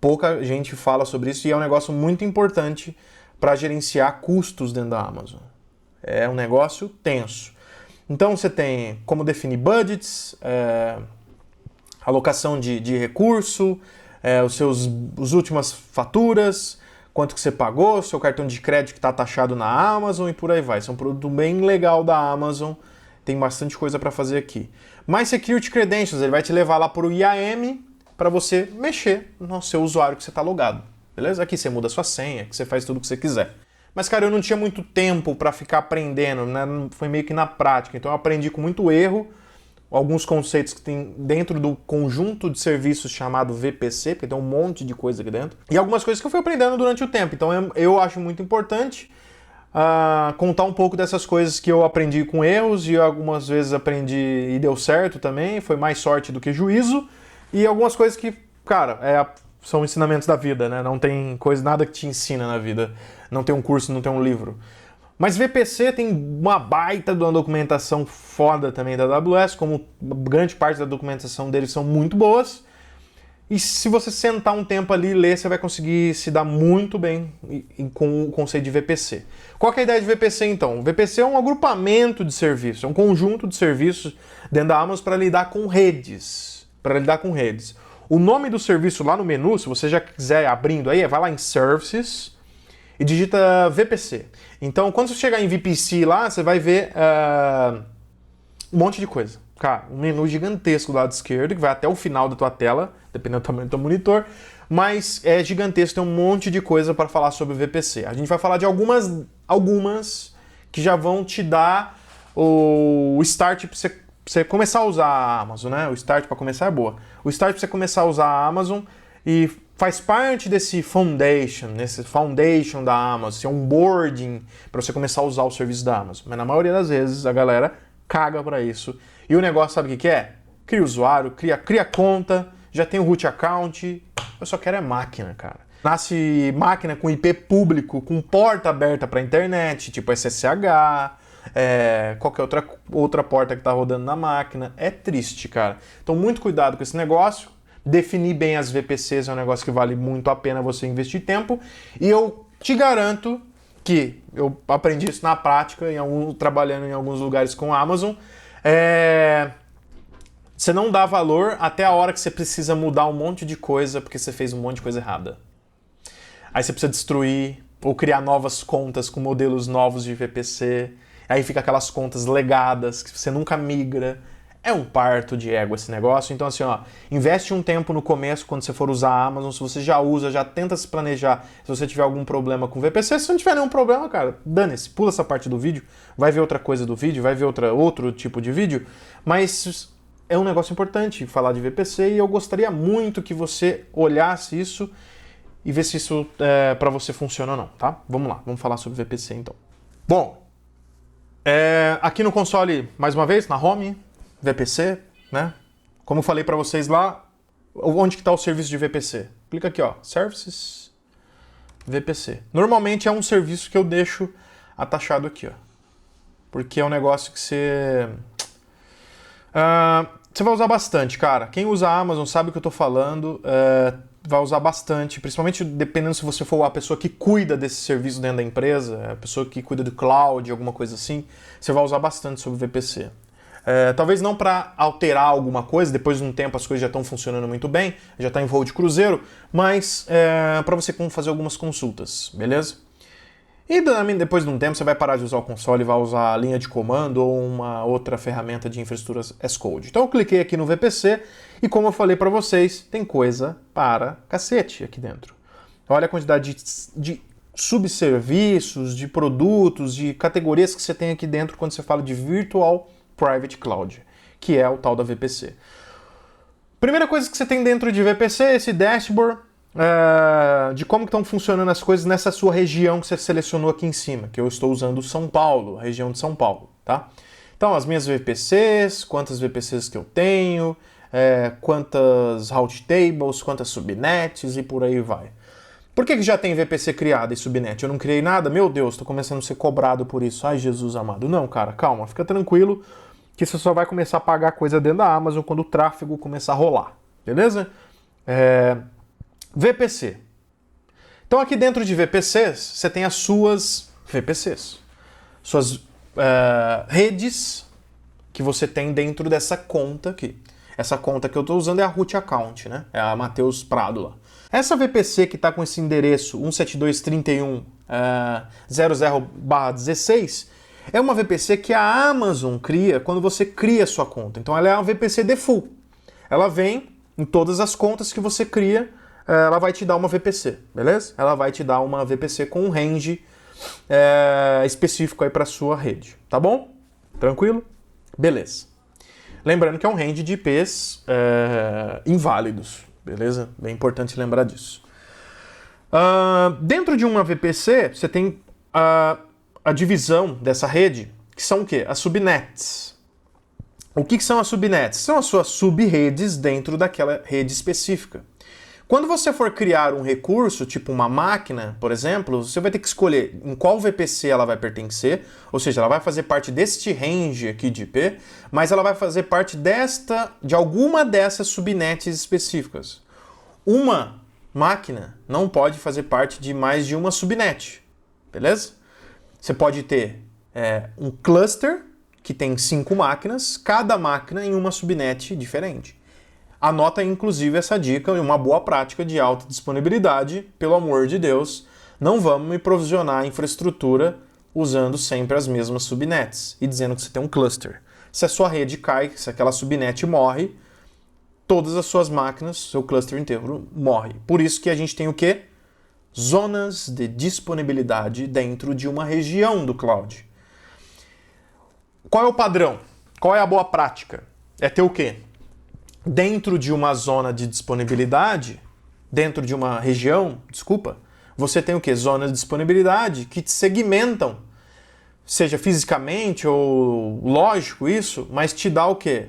S1: Pouca gente fala sobre isso e é um negócio muito importante para gerenciar custos dentro da Amazon. É um negócio tenso. Então você tem como definir budgets, alocação de recurso, as últimas faturas, quanto que você pagou, seu cartão de crédito que está taxado na Amazon e por aí vai. Isso é um produto bem legal da Amazon. Tem bastante coisa para fazer aqui. Mais Security Credentials, ele vai te levar lá para o IAM para você mexer no seu usuário que você está logado. Beleza? Aqui você muda a sua senha, que você faz tudo o que você quiser. Mas, cara, eu não tinha muito tempo para ficar aprendendo, né? Foi meio que na prática. Então eu aprendi com muito erro alguns conceitos que tem dentro do conjunto de serviços chamado VPC, porque tem um monte de coisa aqui dentro. E algumas coisas que eu fui aprendendo durante o tempo. Então eu acho muito importante contar um pouco dessas coisas que eu aprendi com erros e algumas vezes aprendi e deu certo também, foi mais sorte do que juízo, e algumas coisas que, cara, são ensinamentos da vida, né? Não tem nada que te ensina na vida, não tem um curso, não tem um livro. Mas VPC tem uma baita de uma documentação foda também da AWS, como grande parte da documentação deles são muito boas. E se você sentar um tempo ali e ler, você vai conseguir se dar muito bem com o conceito de VPC. Qual que é a ideia de VPC, então? O VPC é um agrupamento de serviços, é um conjunto de serviços dentro da Amazon para lidar com redes. O nome do serviço lá no menu, se você já quiser abrindo aí, vai lá em Services e digita VPC. Então, quando você chegar em VPC lá, você vai ver um monte de coisa. Cara, um menu gigantesco do lado esquerdo, que vai até o final da tua tela, dependendo do tamanho do teu monitor, mas é gigantesco, tem um monte de coisa para falar sobre o VPC. A gente vai falar de algumas que já vão te dar o start para você começar a usar a Amazon, né? O start para começar é boa. O start para você começar a usar a Amazon e faz parte desse foundation da Amazon, esse onboarding para você começar a usar o serviço da Amazon. Mas na maioria das vezes a galera caga para isso. E o negócio, sabe o que é? Cria usuário, cria conta, já tem o root account. Eu só quero máquina, cara. Nasce máquina com IP público, com porta aberta para internet, tipo SSH, qualquer outra porta que tá rodando na máquina. É triste, cara. Então, muito cuidado com esse negócio. Definir bem as VPCs é um negócio que vale muito a pena você investir tempo. E eu te garanto que eu aprendi isso na prática, trabalhando em alguns lugares com a Amazon. Você não dá valor até a hora que você precisa mudar um monte de coisa porque você fez um monte de coisa errada. Aí você precisa destruir ou criar novas contas com modelos novos de VPC. Aí fica aquelas contas legadas que você nunca migra. é um parto de ego esse negócio. Então assim, ó, investe um tempo no começo quando você for usar a Amazon. Se você já usa, já tenta se planejar. Se você tiver algum problema com VPC, se não tiver nenhum problema, cara, dane-se, pula essa parte do vídeo, vai ver outra coisa do vídeo, vai ver outro tipo de vídeo. Mas é um negócio importante falar de VPC e eu gostaria muito que você olhasse isso e ver se isso para você funciona ou não, tá? Vamos lá, vamos falar sobre VPC então. Bom, aqui no console, mais uma vez, na Home, VPC, né? Como eu falei para vocês lá, onde que está o serviço de VPC? Clica aqui, ó, Services, VPC. Normalmente é um serviço que eu deixo atachado aqui, ó. Porque é um negócio que você vai usar bastante, cara. Quem usa a Amazon sabe o que eu tô falando, vai usar bastante, principalmente dependendo se você for a pessoa que cuida desse serviço dentro da empresa, a pessoa que cuida do cloud, alguma coisa assim, você vai usar bastante sobre VPC. Talvez não para alterar alguma coisa, depois de um tempo as coisas já estão funcionando muito bem, já está em voo de cruzeiro, mas para você fazer algumas consultas, beleza? E depois de um tempo você vai parar de usar o console e vai usar a linha de comando ou uma outra ferramenta de infraestrutura as code. Então eu cliquei aqui no VPC e como eu falei para vocês, tem coisa para cacete aqui dentro. Olha a quantidade de subserviços, de produtos, de categorias que você tem aqui dentro quando você fala de Virtual Private Cloud, que é o tal da VPC. Primeira coisa que você tem dentro de VPC é esse dashboard de como estão funcionando as coisas nessa sua região que você selecionou aqui em cima, que eu estou usando São Paulo, a região de São Paulo, tá? Então, as minhas VPCs, quantas VPCs que eu tenho, quantas route tables, quantas subnets e por aí vai. Por que já tem VPC criada e subnet? Eu não criei nada? Meu Deus, estou começando a ser cobrado por isso. Ai, Jesus amado. Não, cara, calma, fica tranquilo que você só vai começar a pagar coisa dentro da Amazon quando o tráfego começar a rolar, beleza? VPC. Então aqui dentro de VPCs, você tem as suas VPCs. Suas redes que você tem dentro dessa conta aqui. Essa conta que eu estou usando é a root account, né? É a Matheus Prado lá. Essa VPC que está com esse endereço 172.31.00/16 é uma VPC que a Amazon cria quando você cria a sua conta. Então ela é uma VPC default. Ela vem em todas as contas que você cria, ela vai te dar uma VPC, beleza? Ela vai te dar uma VPC com um range específico aí para sua rede, tá bom? Tranquilo? Beleza. Lembrando que é um range de IPs inválidos, beleza? Bem importante lembrar disso. Dentro de uma VPC, você tem a divisão dessa rede, que são o quê? As subnets. O que são as subnets? São as suas subredes dentro daquela rede específica. Quando você for criar um recurso, tipo uma máquina, por exemplo, você vai ter que escolher em qual VPC ela vai pertencer, ou seja, ela vai fazer parte deste range aqui de IP, mas ela vai fazer parte de alguma dessas subnets específicas. Uma máquina não pode fazer parte de mais de uma subnet, beleza? Você pode ter um cluster que tem 5 máquinas, cada máquina em uma subnet diferente. Anota inclusive essa dica e uma boa prática de alta disponibilidade, pelo amor de Deus, não vamos me provisionar infraestrutura usando sempre as mesmas subnets e dizendo que você tem um cluster. Se a sua rede cai, se aquela subnet morre, todas as suas máquinas, seu cluster inteiro morre. Por isso que a gente tem o quê? Zonas de disponibilidade dentro de uma região do cloud. Qual é o padrão? Qual é a boa prática? É ter o quê? Dentro de uma zona de disponibilidade, dentro de uma região, você tem o quê? Zonas de disponibilidade que te segmentam, seja fisicamente ou lógico isso, mas te dá o quê?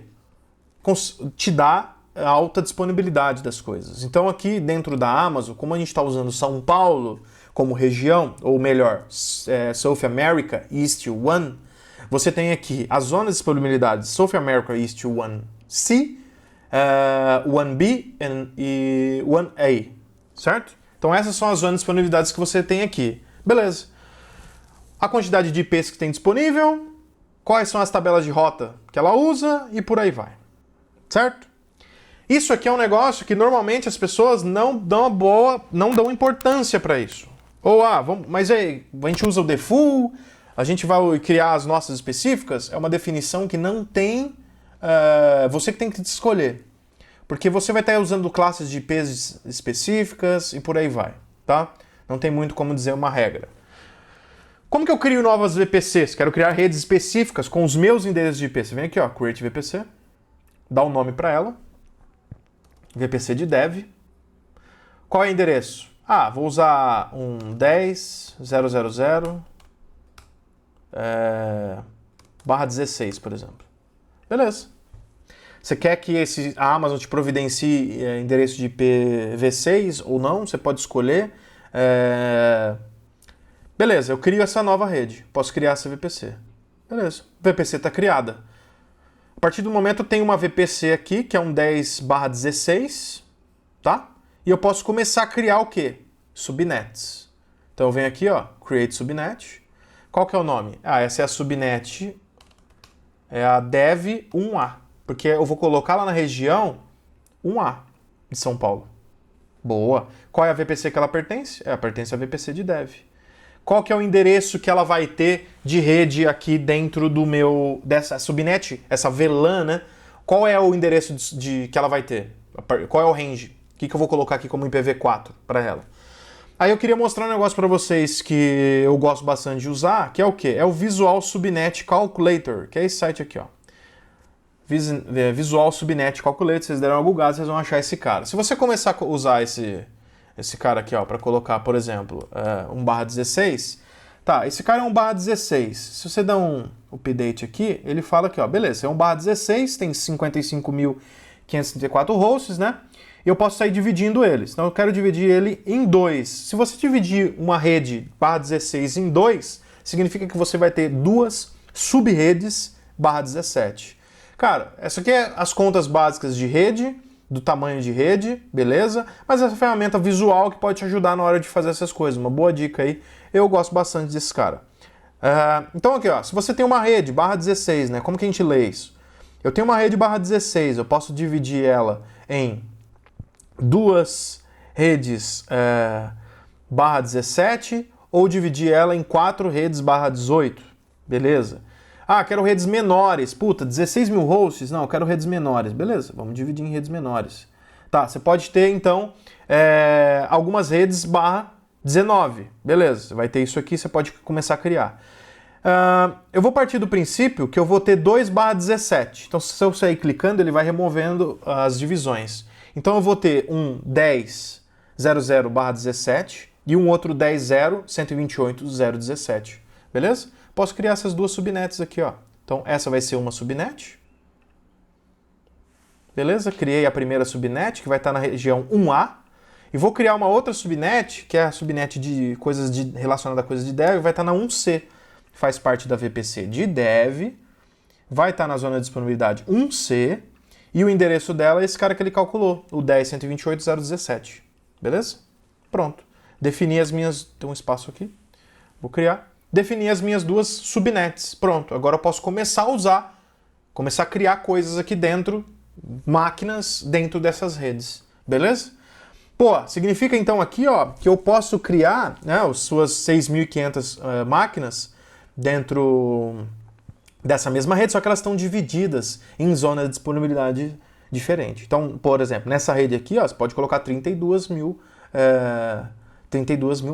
S1: Te dá a alta disponibilidade das coisas. Então aqui dentro da Amazon, como a gente está usando São Paulo como região, ou melhor, South America East 1, você tem aqui as zonas de disponibilidade South America East 1C, 1B e 1A, certo? Então essas são as zonas de disponibilidades que você tem aqui. Beleza. A quantidade de IPs que tem disponível, quais são as tabelas de rota que ela usa e por aí vai. Certo? Isso aqui é um negócio que normalmente as pessoas não dão importância para isso. Ou, mas aí, a gente usa o default, a gente vai criar as nossas específicas, é uma definição que não tem você que tem que escolher. Porque você vai estar usando classes de IPs específicas e por aí vai, tá? Não tem muito como dizer uma regra. Como que eu crio novas VPCs? Quero criar redes específicas com os meus endereços de IP. Você vem aqui, ó, Create VPC, dá um nome para ela, VPC de dev. Qual é o endereço? Ah, vou usar um 10.0.0.0 /16, por exemplo. Beleza. Você quer que a Amazon te providencie endereço de IPv6 ou não? Você pode escolher. Beleza, eu crio essa nova rede. Posso criar essa VPC. Beleza, VPC está criada. A partir do momento eu tenho uma VPC aqui, que é um 10/16, tá? E eu posso começar a criar o quê? Subnets. Então eu venho aqui, ó, Create Subnet. Qual que é o nome? Ah, essa é a subnet, é a dev 1A. Porque eu vou colocar lá na região 1A de São Paulo. Boa. Qual é a VPC que ela pertence? Ela pertence à VPC de dev. Qual que é o endereço que ela vai ter de rede aqui dentro dessa subnet, essa VLAN, né? Qual é o endereço que ela vai ter? Qual é o range? O que eu vou colocar aqui como IPv4 para ela? Aí eu queria mostrar um negócio para vocês que eu gosto bastante de usar, que é o quê? É o Visual Subnet Calculator, que é esse site aqui, ó. Visual Subnet Calculator, vocês deram uma bugada, vocês vão achar esse cara. Se você começar a usar esse cara aqui, ó, para colocar, por exemplo, 1/16, tá, esse cara é 1/16. Se você dá um update aqui, ele fala aqui, ó, beleza, é 1/16, tem 55.534 hosts, né? E eu posso sair dividindo eles. Então eu quero dividir ele em 2. Se você dividir uma rede /16 em 2, significa que você vai ter 2 subredes /17. Cara, essa aqui é as contas básicas de rede, do tamanho de rede, beleza? Mas essa ferramenta visual que pode te ajudar na hora de fazer essas coisas. Uma boa dica aí. Eu gosto bastante desse cara. Então aqui, ó, se você tem uma rede /16, né? Como que a gente lê isso? Eu tenho uma rede /16, eu posso dividir ela em 2 redes /17 ou dividir ela em 4 redes /18, beleza? Ah, quero redes menores. Puta, 16 mil hosts? Não, eu quero redes menores. Beleza, vamos dividir em redes menores. Tá, você pode ter, então, algumas redes /19. Beleza, você vai ter isso aqui, você pode começar a criar. Eu vou partir do princípio que eu vou ter 2 /17. Então, se eu sair clicando, ele vai removendo as divisões. Então, eu vou ter um 10.00 /17 e um outro 10.0.128.017. Beleza? Posso criar essas duas subnets aqui, ó. Então, essa vai ser uma subnet. Beleza? Criei a primeira subnet, que vai estar na região 1A. E vou criar uma outra subnet, que é a subnet de coisas relacionada a coisas de dev, vai estar na 1C. Faz parte da VPC de dev. Vai estar na zona de disponibilidade 1C. E o endereço dela é esse cara que ele calculou, o 10.128.017. Beleza? Pronto. Defini as minhas... Tem um espaço aqui. Vou criar. Defini as minhas duas subnets. Pronto, agora eu posso começar a usar, começar a criar coisas aqui dentro, máquinas dentro dessas redes. Beleza? Pô, significa então aqui, ó, que eu posso criar, né, as suas 6.500 máquinas dentro dessa mesma rede, só que elas estão divididas em zona de disponibilidade diferente. Então, por exemplo, nessa rede aqui, ó, você pode colocar 32 mil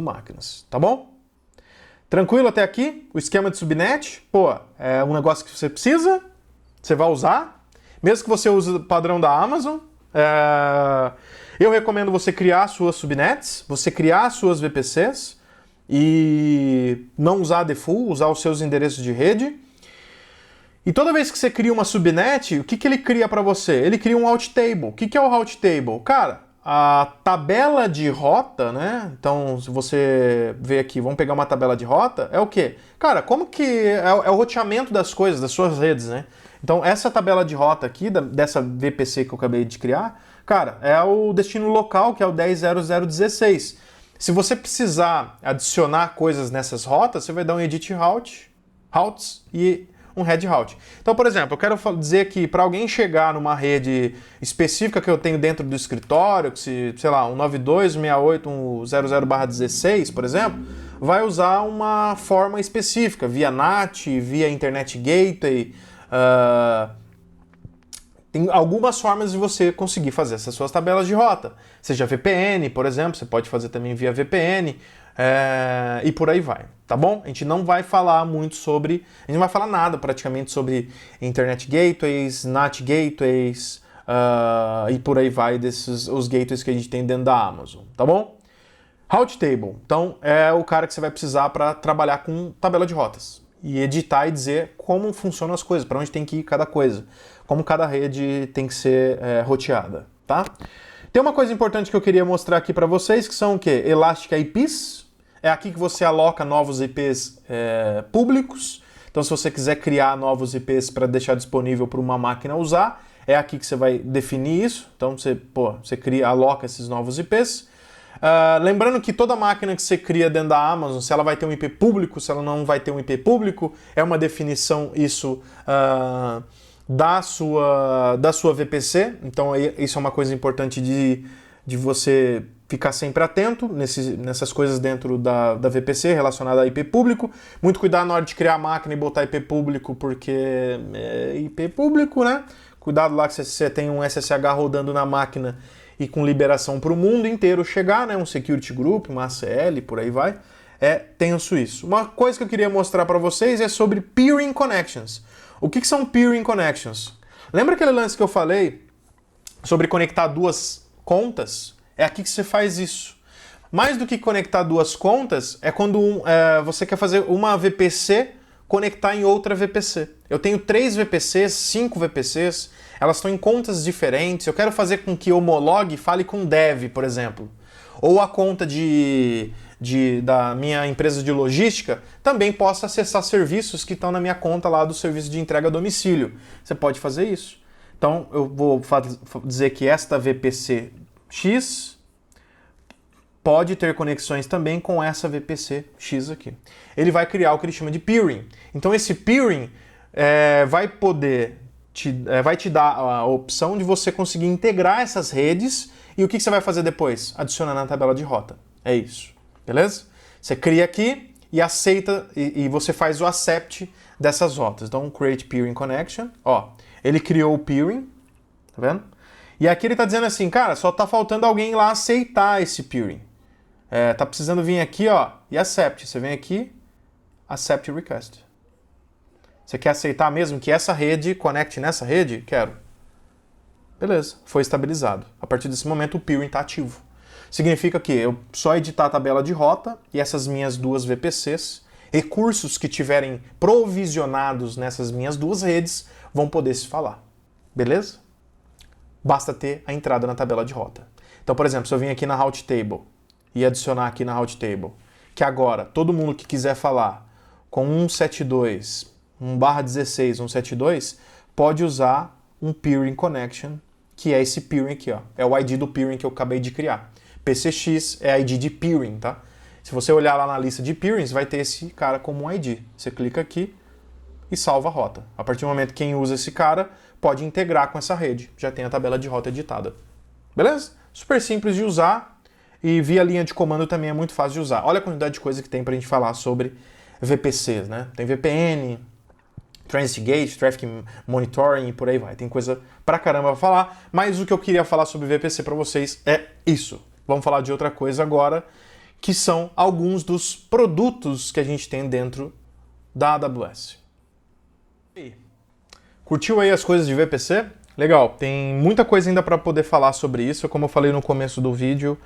S1: máquinas, tá bom? Tranquilo até aqui? O esquema de subnet, pô, é um negócio que você precisa, você vai usar, mesmo que você use o padrão da Amazon. Eu recomendo você criar suas subnets, você criar suas VPCs e não usar a default, usar os seus endereços de rede. E toda vez que você cria uma subnet, o que ele cria para você? Ele cria um route table. O que é o route table? Cara, a tabela de rota, né? Então, se você vê aqui, vamos pegar uma tabela de rota, é o quê? Cara, como que é o roteamento das coisas, das suas redes, né? Então, essa tabela de rota aqui, dessa VPC que eu acabei de criar, cara, é o destino local, que é o 10.0.0.16. Se você precisar adicionar coisas nessas rotas, você vai dar um edit routes e um head route. Então, por exemplo, eu quero dizer que para alguém chegar numa rede específica que eu tenho dentro do escritório, que se, sei lá, um 92.68.1.00/16, por exemplo, vai usar uma forma específica, via NAT, via Internet Gateway, tem algumas formas de você conseguir fazer essas suas tabelas de rota. Seja VPN, por exemplo, você pode fazer também via VPN, e por aí vai, tá bom? A gente não vai falar muito sobre, a gente não vai falar nada praticamente sobre Internet Gateways, NAT Gateways, e por aí vai, desses os gateways que a gente tem dentro da Amazon, tá bom? Route Table, então é o cara que você vai precisar para trabalhar com tabela de rotas e editar e dizer como funcionam as coisas, para onde tem que ir cada coisa, como cada rede tem que ser roteada, tá? Tem uma coisa importante que eu queria mostrar aqui para vocês, que são o quê? Elastic IPs, é aqui que você aloca novos IPs públicos, então se você quiser criar novos IPs para deixar disponível para uma máquina usar, é aqui que você vai definir isso, então você aloca esses novos IPs. Lembrando que toda máquina que você cria dentro da Amazon, se ela vai ter um IP público, se ela não vai ter um IP público, é uma definição isso da sua VPC, então isso é uma coisa importante de você ficar sempre atento nessas coisas dentro da VPC relacionada a IP público. Muito cuidado na hora de criar a máquina e botar IP público, porque é IP público, né? Cuidado lá que você tem um SSH rodando na máquina e com liberação para o mundo inteiro chegar, né? Um security group, uma ACL, por aí vai. É tenso isso. Uma coisa que eu queria mostrar para vocês é sobre peering connections. O que são peering connections? Lembra aquele lance que eu falei sobre conectar duas contas? É aqui que você faz isso. Mais do que conectar duas contas, é quando você quer fazer uma VPC conectar em outra VPC. Eu tenho 3 VPCs, 5 VPCs, elas estão em contas diferentes, eu quero fazer com que homologue fale com dev, por exemplo. Ou a conta da minha empresa de logística também possa acessar serviços que estão na minha conta lá do serviço de entrega a domicílio. Você pode fazer isso. Então eu vou dizer que esta VPC X pode ter conexões também com essa VPC X aqui. Ele vai criar o que ele chama de peering. Então esse peering vai te dar a opção de você conseguir integrar essas redes e o que você vai fazer depois? Adicionar na tabela de rota. É isso. Beleza? Você cria aqui e aceita e você faz o accept dessas rotas. Então, create peering connection. Ó, ele criou o peering, tá vendo? E aqui ele está dizendo assim, cara, só está faltando alguém lá aceitar esse peering. Tá precisando vir aqui, ó, e accept. Você vem aqui, accept request. Você quer aceitar mesmo que essa rede conecte nessa rede? Quero. Beleza, foi estabilizado. A partir desse momento o peering está ativo. Significa que eu só editar a tabela de rota e essas minhas duas VPCs, recursos que tiverem provisionados nessas minhas duas redes, vão poder se falar. Beleza? Basta ter a entrada na tabela de rota. Então, por exemplo, se eu vim aqui na Route Table e adicionar aqui na Route Table, que agora todo mundo que quiser falar com 172, 1/16, 172, pode usar um peering connection, que é esse peering aqui, ó. É o ID do peering que eu acabei de criar. PCX é ID de peering, tá? Se você olhar lá na lista de peerings, vai ter esse cara como um ID. Você clica aqui e salva a rota. A partir do momento que quem usa esse cara pode integrar com essa rede. Já tem a tabela de rota editada. Beleza? Super simples de usar e via linha de comando também é muito fácil de usar. Olha a quantidade de coisa que tem pra gente falar sobre VPCs, né? Tem VPN, Transit Gate, Traffic Monitoring e por aí vai. Tem coisa pra caramba pra falar, mas o que eu queria falar sobre VPC pra vocês é isso. Vamos falar de outra coisa agora, que são alguns dos produtos que a gente tem dentro da AWS. Curtiu aí as coisas de VPC? Legal, tem muita coisa ainda para poder falar sobre isso. Como eu falei no começo do vídeo,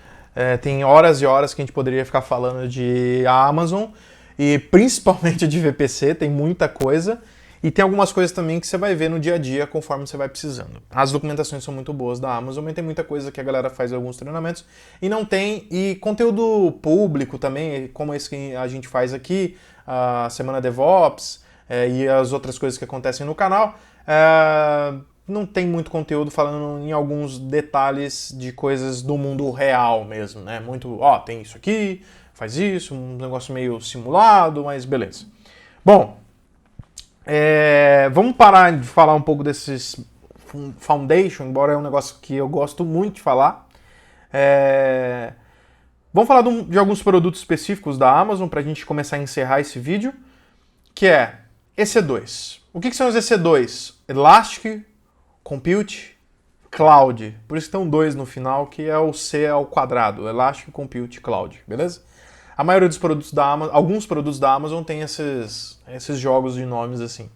S1: tem horas e horas que a gente poderia ficar falando de Amazon e principalmente de VPC, tem muita coisa. E tem algumas coisas também que você vai ver no dia a dia conforme você vai precisando. As documentações são muito boas da Amazon, mas tem muita coisa que a galera faz em alguns treinamentos e não tem. E conteúdo público também, como esse que a gente faz aqui, a Semana DevOps e as outras coisas que acontecem no canal, não tem muito conteúdo falando em alguns detalhes de coisas do mundo real mesmo, né? Muito, tem isso aqui, faz isso, um negócio meio simulado, mas beleza. Bom, vamos parar de falar um pouco desses Foundation, embora é um negócio que eu gosto muito de falar. Vamos falar de alguns produtos específicos da Amazon para a gente começar a encerrar esse vídeo, que é EC2. O que são os EC2? Elastic Compute Cloud. Por isso que tem um 2 no final, que é o C ao quadrado. Elastic Compute Cloud, beleza? A maioria dos produtos da Amazon, alguns produtos da Amazon tem esses jogos de nomes assim.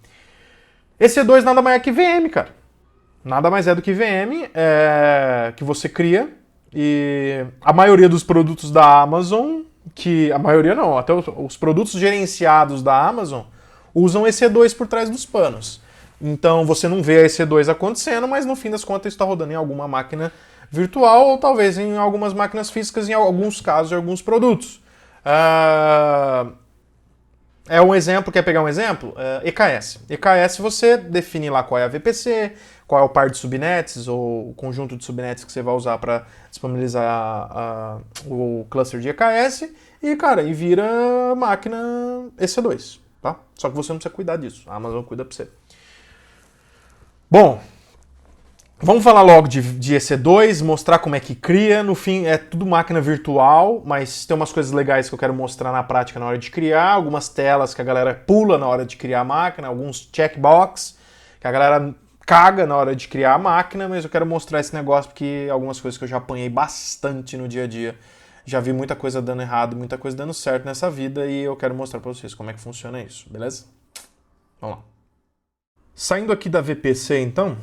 S1: EC2 nada mais é que VM, cara. Nada mais é do que VM que você cria. E a maioria dos produtos da Amazon, a maioria não, até os produtos gerenciados da Amazon usam EC2 por trás dos panos. Então você não vê a EC2 acontecendo, mas no fim das contas está rodando em alguma máquina virtual ou talvez em algumas máquinas físicas, em alguns casos, em alguns produtos. É um exemplo, quer pegar um exemplo? EKS. EKS você define lá qual é a VPC, qual é o par de subnets ou o conjunto de subnets que você vai usar para disponibilizar o cluster de EKS e, cara, e vira máquina EC2, tá? Só que você não precisa cuidar disso, a Amazon cuida para você. Bom, vamos falar logo de EC2, mostrar como é que cria. No fim, é tudo máquina virtual, mas tem umas coisas legais que eu quero mostrar na prática na hora de criar, algumas telas que a galera pula na hora de criar a máquina, alguns checkbox que a galera caga na hora de criar a máquina, mas eu quero mostrar esse negócio porque algumas coisas que eu já apanhei bastante no dia a dia. Já vi muita coisa dando errado, muita coisa dando certo nessa vida e eu quero mostrar para vocês como é que funciona isso, beleza? Vamos lá. Saindo aqui da VPC, então,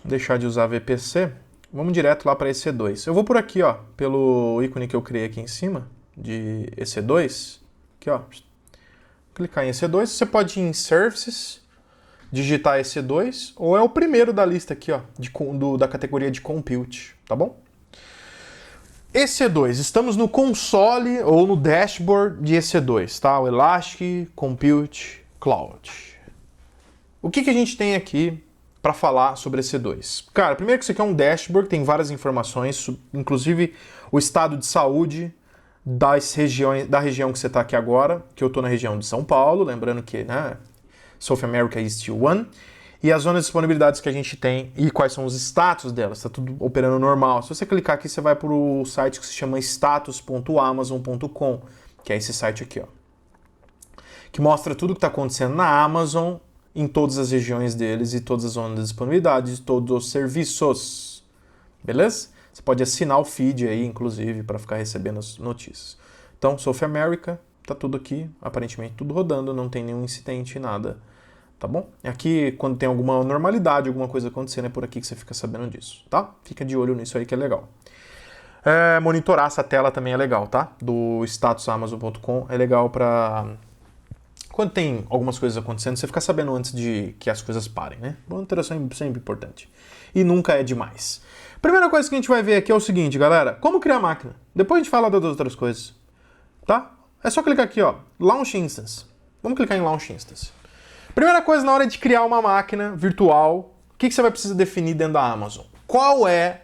S1: deixar de usar a VPC, vamos direto lá para EC2. Eu vou por aqui, ó, pelo ícone que eu criei aqui em cima, de EC2, aqui, ó, clicar em EC2, você pode ir em Services, digitar EC2, ou é o primeiro da lista aqui, ó, da categoria de Compute, tá bom? EC2, estamos no console ou no dashboard de EC2, tá? O Elastic Compute Cloud. O que a gente tem aqui para falar sobre EC2? Cara, primeiro que isso aqui é um dashboard, tem várias informações, inclusive o estado de saúde da região que você está aqui agora, que eu estou na região de São Paulo, lembrando que, né, South America East 1, e as zonas de disponibilidades que a gente tem e quais são os status delas, está tudo operando normal. Se você clicar aqui, você vai para o site que se chama status.amazon.com, que é esse site aqui, ó, que mostra tudo o que está acontecendo na Amazon, em todas as regiões deles e todas as zonas de disponibilidade de todos os serviços. Beleza? Você pode assinar o feed aí, inclusive, para ficar recebendo as notícias. Então, South America, tá tudo aqui, aparentemente tudo rodando, não tem nenhum incidente, nada. Tá bom? Aqui, quando tem alguma normalidade, alguma coisa acontecendo, é por aqui que você fica sabendo disso, tá? Fica de olho nisso aí que é legal. Monitorar essa tela também é legal, tá? Do statusamazon.com é legal para... Quando tem algumas coisas acontecendo, você fica sabendo antes de que as coisas parem, né? Monitoração é sempre importante. E nunca é demais. Primeira coisa que a gente vai ver aqui é o seguinte, galera. Como criar máquina? Depois a gente fala das outras coisas. Tá? É só clicar aqui, ó. Launch Instance. Vamos clicar em Launch Instance. Primeira coisa, na hora de criar uma máquina virtual, o que você vai precisar definir dentro da Amazon? Qual é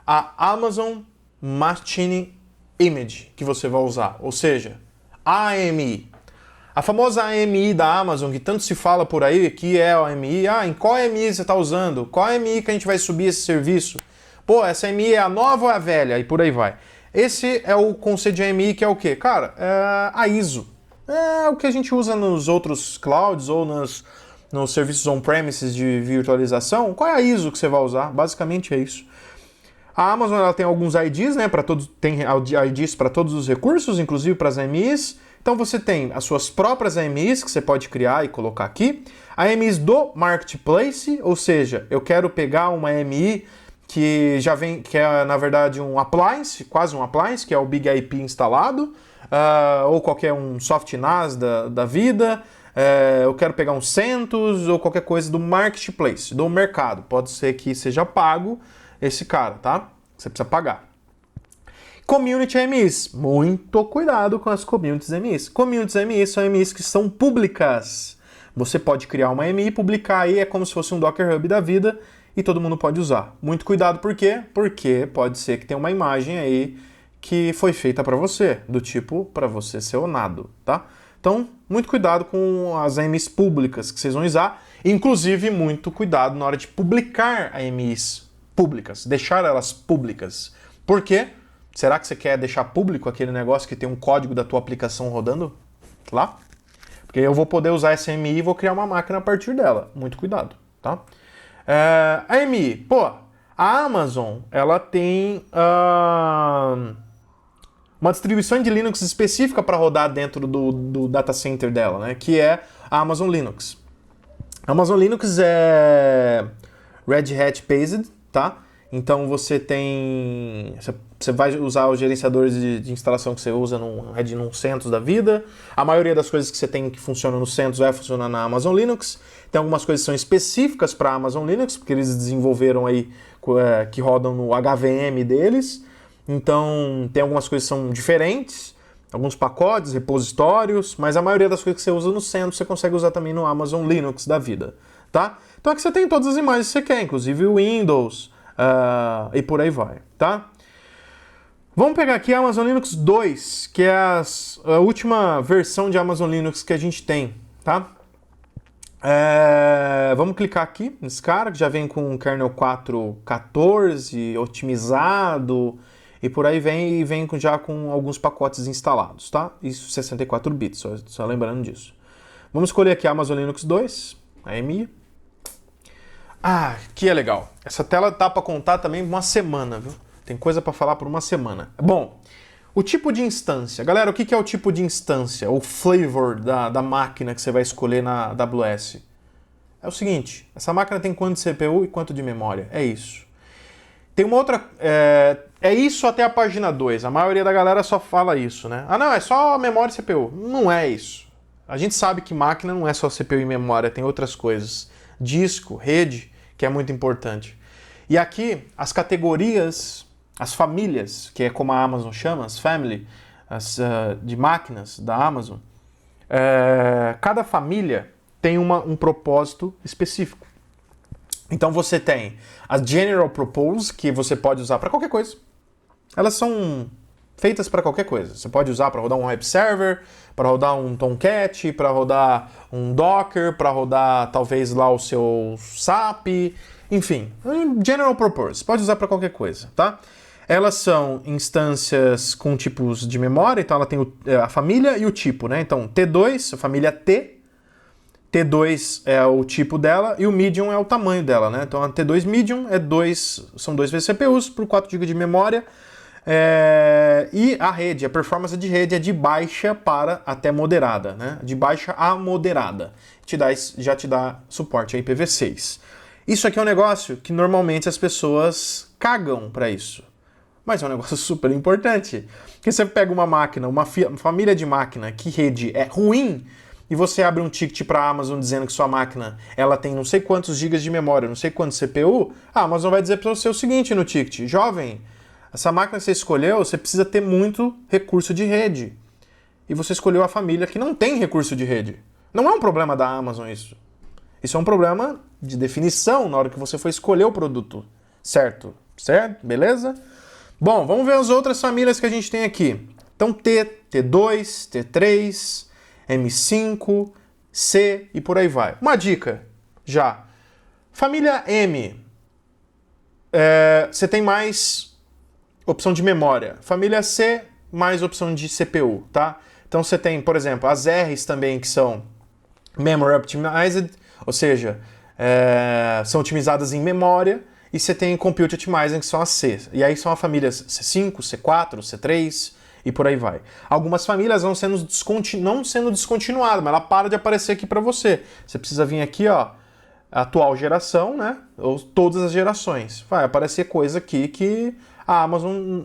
S1: a Amazon Machine Image que você vai usar? Ou seja, AMI. A famosa AMI da Amazon, que tanto se fala por aí, que é a AMI, em qual AMI você está usando? Qual AMI que a gente vai subir esse serviço? Pô, essa AMI é a nova ou é a velha? E por aí vai. Esse é o conceito de AMI, que é o quê? Cara, é a ISO. É o que a gente usa nos outros clouds ou nos serviços on-premises de virtualização. Qual é a ISO que você vai usar? Basicamente é isso. A Amazon ela tem alguns IDs, né? Tem IDs para todos os recursos, inclusive para as AMIs. Então você tem as suas próprias AMIs que você pode criar e colocar aqui. AMIs do Marketplace, ou seja, eu quero pegar uma AMI que já vem, que é na verdade um appliance, quase um appliance, que é o Big IP instalado, ou qualquer um soft NAS da vida. Eu quero pegar um CentOS ou qualquer coisa do Marketplace, do mercado. Pode ser que seja pago esse cara, tá? Você precisa pagar. Community AMIs. Muito cuidado com as Communities AMIs. Communities AMIs são AMIs que são públicas. Você pode criar uma AMI e publicar aí, é como se fosse um Docker Hub da vida e todo mundo pode usar. Muito cuidado, por quê? Porque pode ser que tenha uma imagem aí que foi feita para você, do tipo para você ser onado, tá? Então, muito cuidado com as AMIs públicas que vocês vão usar. Inclusive, muito cuidado na hora de publicar AMIs públicas, deixar elas públicas. Por quê? Será que você quer deixar público aquele negócio que tem um código da tua aplicação rodando lá? Porque eu vou poder usar essa AMI e vou criar uma máquina a partir dela. Muito cuidado, tá? A AMI, pô, a Amazon, ela tem uma distribuição de Linux específica para rodar dentro do data center dela, né? Que é a Amazon Linux. A Amazon Linux é Red Hat based, tá? Então você vai usar os gerenciadores de instalação que você usa num CentOS da vida. A maioria das coisas que você tem que funcionam no CentOS vai funcionar na Amazon Linux. Tem algumas coisas que são específicas para a Amazon Linux, porque eles desenvolveram aí que rodam no HVM deles. Então tem algumas coisas que são diferentes, alguns pacotes, repositórios, mas a maioria das coisas que você usa no CentOS você consegue usar também no Amazon Linux da vida, tá? Então aqui você tem todas as imagens que você quer, inclusive o Windows, e por aí vai, tá? Vamos pegar aqui a Amazon Linux 2, que é a última versão de Amazon Linux que a gente tem, tá? Vamos clicar aqui nesse cara, que já vem com o kernel 4.14 otimizado, e por aí vem já com alguns pacotes instalados, tá? Isso 64 bits, só lembrando disso. Vamos escolher aqui a Amazon Linux 2, a AMI. Que é legal. Essa tela tá para contar também uma semana, viu? Tem coisa para falar por uma semana. Bom, o tipo de instância. Galera, o que é o tipo de instância? O flavor da máquina que você vai escolher na AWS? É o seguinte, essa máquina tem quanto de CPU e quanto de memória? É isso. Tem uma outra... É isso até a página 2. A maioria da galera só fala isso, né? Não, é só memória e CPU. Não é isso. A gente sabe que máquina não é só CPU e memória, tem outras coisas. Disco, rede, que é muito importante. E aqui, as categorias, as famílias, que é como a Amazon chama, as family, de máquinas da Amazon, cada família tem um propósito específico. Então você tem a General Purpose, que você pode usar para qualquer coisa. Elas são feitas para qualquer coisa. Você pode usar para rodar um web server, para rodar um Tomcat, para rodar um Docker, para rodar talvez lá o seu SAP, enfim, General Purpose. Pode usar para qualquer coisa, tá? Elas são instâncias com tipos de memória, então ela tem a família e o tipo, né? Então T2, a família T. T2 é o tipo dela e o medium é o tamanho dela, né? Então a T2 medium são 2 vezes CPUs por 4 GB de memória. E a rede, a performance de rede é de baixa para até moderada, né? De baixa a moderada. Já te dá suporte a IPv6. Isso aqui é um negócio que normalmente as pessoas cagam para isso. Mas é um negócio super importante. Porque você pega uma máquina, uma família de máquina que rede é ruim, e você abre um ticket para a Amazon dizendo que sua máquina ela tem não sei quantos gigas de memória, não sei quantos CPU, a Amazon vai dizer para você o seguinte no ticket: jovem, essa máquina que você escolheu, você precisa ter muito recurso de rede. E você escolheu a família que não tem recurso de rede. Não é um problema da Amazon isso. Isso é um problema de definição na hora que você for escolher o produto. Certo? Certo? Beleza? Bom, vamos ver as outras famílias que a gente tem aqui. Então T2, T3... M5, C e por aí vai. Uma dica, já. Família M, você tem mais opção de memória. Família C, mais opção de CPU, tá? Então você tem, por exemplo, as R's também, que são Memory Optimized, ou seja, são otimizadas em memória, e você tem Compute Optimized, que são as C. E aí são as famílias C5, C4, C3... e por aí vai. Algumas famílias vão não sendo descontinuadas, mas ela para de aparecer aqui para você. Você precisa vir aqui, ó, atual geração, né? Ou todas as gerações. Vai aparecer coisa aqui que a Amazon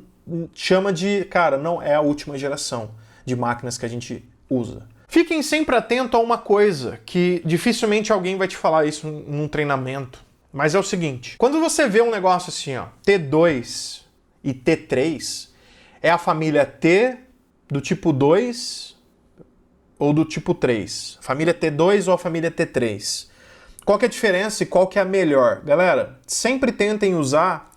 S1: chama de, cara, não é a última geração de máquinas que a gente usa. Fiquem sempre atentos a uma coisa, que dificilmente alguém vai te falar isso num treinamento, mas é o seguinte: quando você vê um negócio assim, ó, T2 e T3, é a família T do tipo 2 ou do tipo 3? Família T2 ou a família T3? Qual que é a diferença e qual que é a melhor? Galera, sempre tentem usar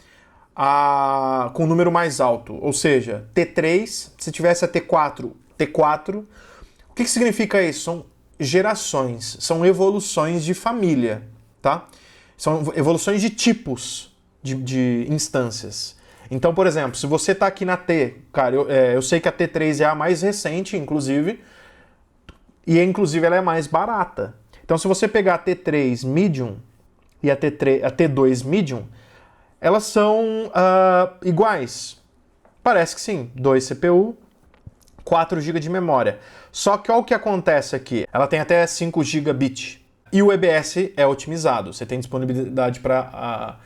S1: com o número mais alto. Ou seja, T3, se tivesse a T4, T4. O que significa isso? São gerações, são evoluções de família, tá? São evoluções de tipos de instâncias. Então, por exemplo, se você está aqui na T, cara, eu sei que a T3 é a mais recente, inclusive, e inclusive ela é mais barata. Então, se você pegar a T3 Medium, e a T2 Medium, elas são iguais. Parece que sim, 2 CPU, 4 GB de memória. Só que olha o que acontece aqui, ela tem até 5 GB e o EBS é otimizado, você tem disponibilidade para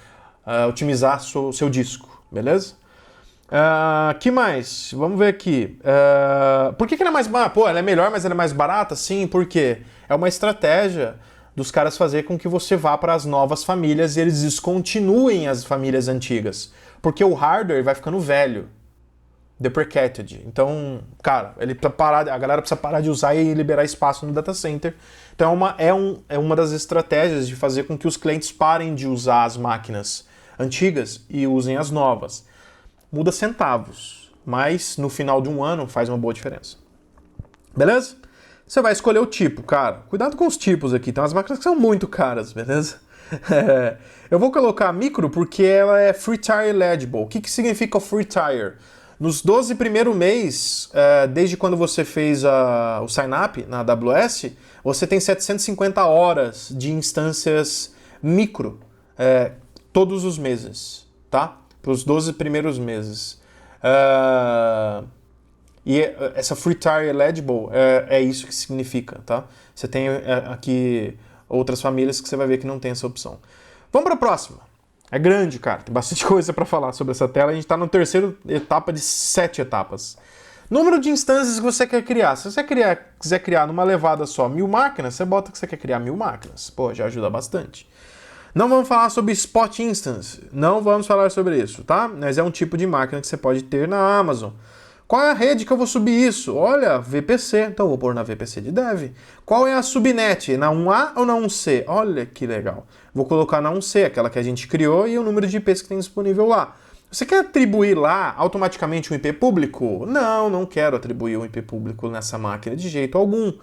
S1: otimizar seu disco, beleza? Que mais? Vamos ver aqui. Por que ela é mais barata? Pô, ela é melhor, mas ela é mais barata? Sim, porque é uma estratégia dos caras fazer com que você vá para as novas famílias e eles descontinuem as famílias antigas. Porque o hardware vai ficando velho, deprecated. Então, cara, a galera precisa parar de usar e liberar espaço no data center. Então é uma das estratégias de fazer com que os clientes parem de usar as máquinas antigas e usem as novas. Muda centavos, mas no final de um ano faz uma boa diferença. Beleza? Você vai escolher o tipo, cara. Cuidado com os tipos aqui, tem umas máquinas que são muito caras, beleza? Eu vou colocar micro porque ela é Free Tire Eligible. O que significa o Free Tire? Nos 12 primeiros meses, desde quando você fez o sign-up na AWS, você tem 750 horas de instâncias micro todos os meses, tá? Para os 12 primeiros meses. E essa Free Tire Eligible é isso que significa, tá? Você tem aqui outras famílias que você vai ver que não tem essa opção. Vamos para a próxima. É grande, cara. Tem bastante coisa para falar sobre essa tela. A gente está na terceira etapa de 7 etapas. Número de instâncias que você quer criar. Se você quiser criar numa levada só 1000 máquinas, você bota que você quer criar 1000 máquinas. Pô, já ajuda bastante. Não vamos falar sobre Spot Instance. Não vamos falar sobre isso, tá? Mas é um tipo de máquina que você pode ter na Amazon. Qual é a rede que eu vou subir isso? Olha, VPC. Então eu vou pôr na VPC de Dev. Qual é a subnet? Na 1A ou na 1C? Olha que legal. Vou colocar na 1C, aquela que a gente criou, e o número de IPs que tem disponível lá. Você quer atribuir lá automaticamente um IP público? Não, não quero atribuir um IP público nessa máquina de jeito algum.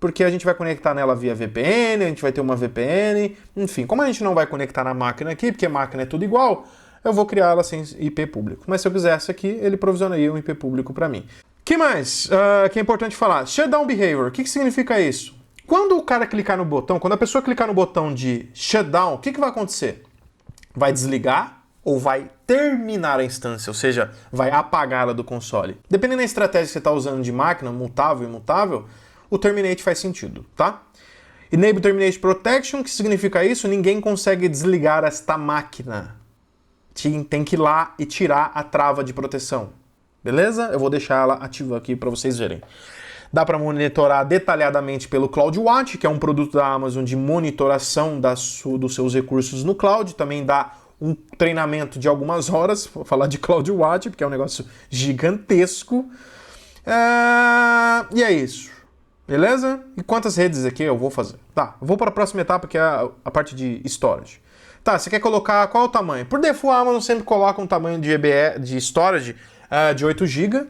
S1: Porque a gente vai conectar nela via VPN, a gente vai ter uma VPN, enfim. Como a gente não vai conectar na máquina aqui, porque a máquina é tudo igual, eu vou criar ela sem IP público. Mas se eu quisesse aqui, ele provisionaria um IP público para mim. O que mais que é importante falar? Shutdown Behavior. O que significa isso? Quando o cara clicar no botão, quando a pessoa clicar no botão de shutdown, o que vai acontecer? Vai desligar ou vai terminar a instância, ou seja, vai apagá-la do console. Dependendo da estratégia que você está usando de máquina, mutável e imutável, o terminate faz sentido, tá? Enable Terminate Protection, que significa isso? Ninguém consegue desligar esta máquina. Tem que ir lá e tirar a trava de proteção. Beleza? Eu vou deixar ela ativa aqui para vocês verem. Dá para monitorar detalhadamente pelo CloudWatch, que é um produto da Amazon de monitoração dos seus recursos no cloud. Também dá um treinamento de algumas horas, vou falar de CloudWatch, porque é um negócio gigantesco. E é isso. Beleza? E quantas redes aqui eu vou fazer? Tá, eu vou para a próxima etapa, que é a parte de storage. Tá, você quer colocar qual é o tamanho? Por default, a Amazon sempre coloca um tamanho de storage de 8 GB.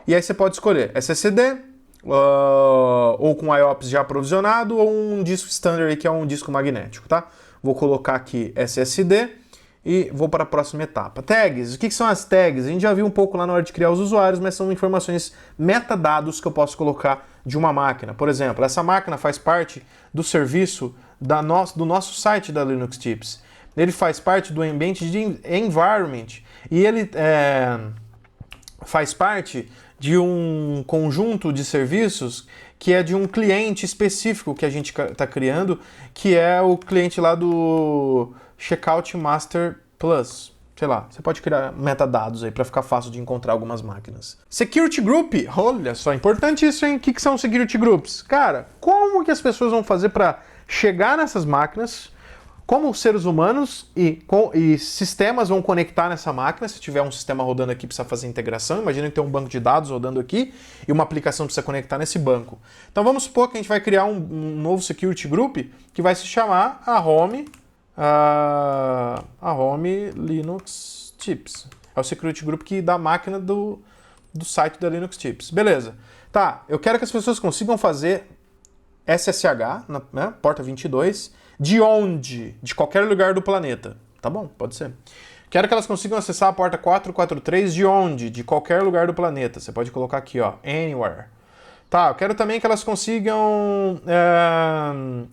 S1: E aí você pode escolher SSD, ou com IOPS já provisionado, ou um disco standard, que é um disco magnético, tá? Vou colocar aqui SSD e vou para a próxima etapa. Tags. O que são as tags? A gente já viu um pouco lá na hora de criar os usuários, mas são informações, metadados que eu posso colocar de uma máquina. Por exemplo, essa máquina faz parte do serviço do nosso site da Linux Tips. Ele faz parte do ambiente de environment e ele faz parte de um conjunto de serviços que é de um cliente específico que a gente está criando, que é o cliente lá do Checkout Master Plus. Sei lá, você pode criar metadados aí para ficar fácil de encontrar algumas máquinas. Security Group, olha só, importante isso, hein? O que são Security Groups? Cara, como que as pessoas vão fazer para chegar nessas máquinas? Como os seres humanos e sistemas vão conectar nessa máquina? Se tiver um sistema rodando aqui, precisa fazer integração. Imagina que tem um banco de dados rodando aqui e uma aplicação precisa conectar nesse banco. Então vamos supor que a gente vai criar um novo Security Group que vai se chamar a Home Linux Tips. É o Security Group que dá a máquina do site da Linux Tips. Beleza. Tá, eu quero que as pessoas consigam fazer SSH, né, porta 22, de onde? De qualquer lugar do planeta. Tá bom, pode ser. Quero que elas consigam acessar a porta 443 de onde? De qualquer lugar do planeta. Você pode colocar aqui, ó, anywhere. Tá, eu quero também que elas consigam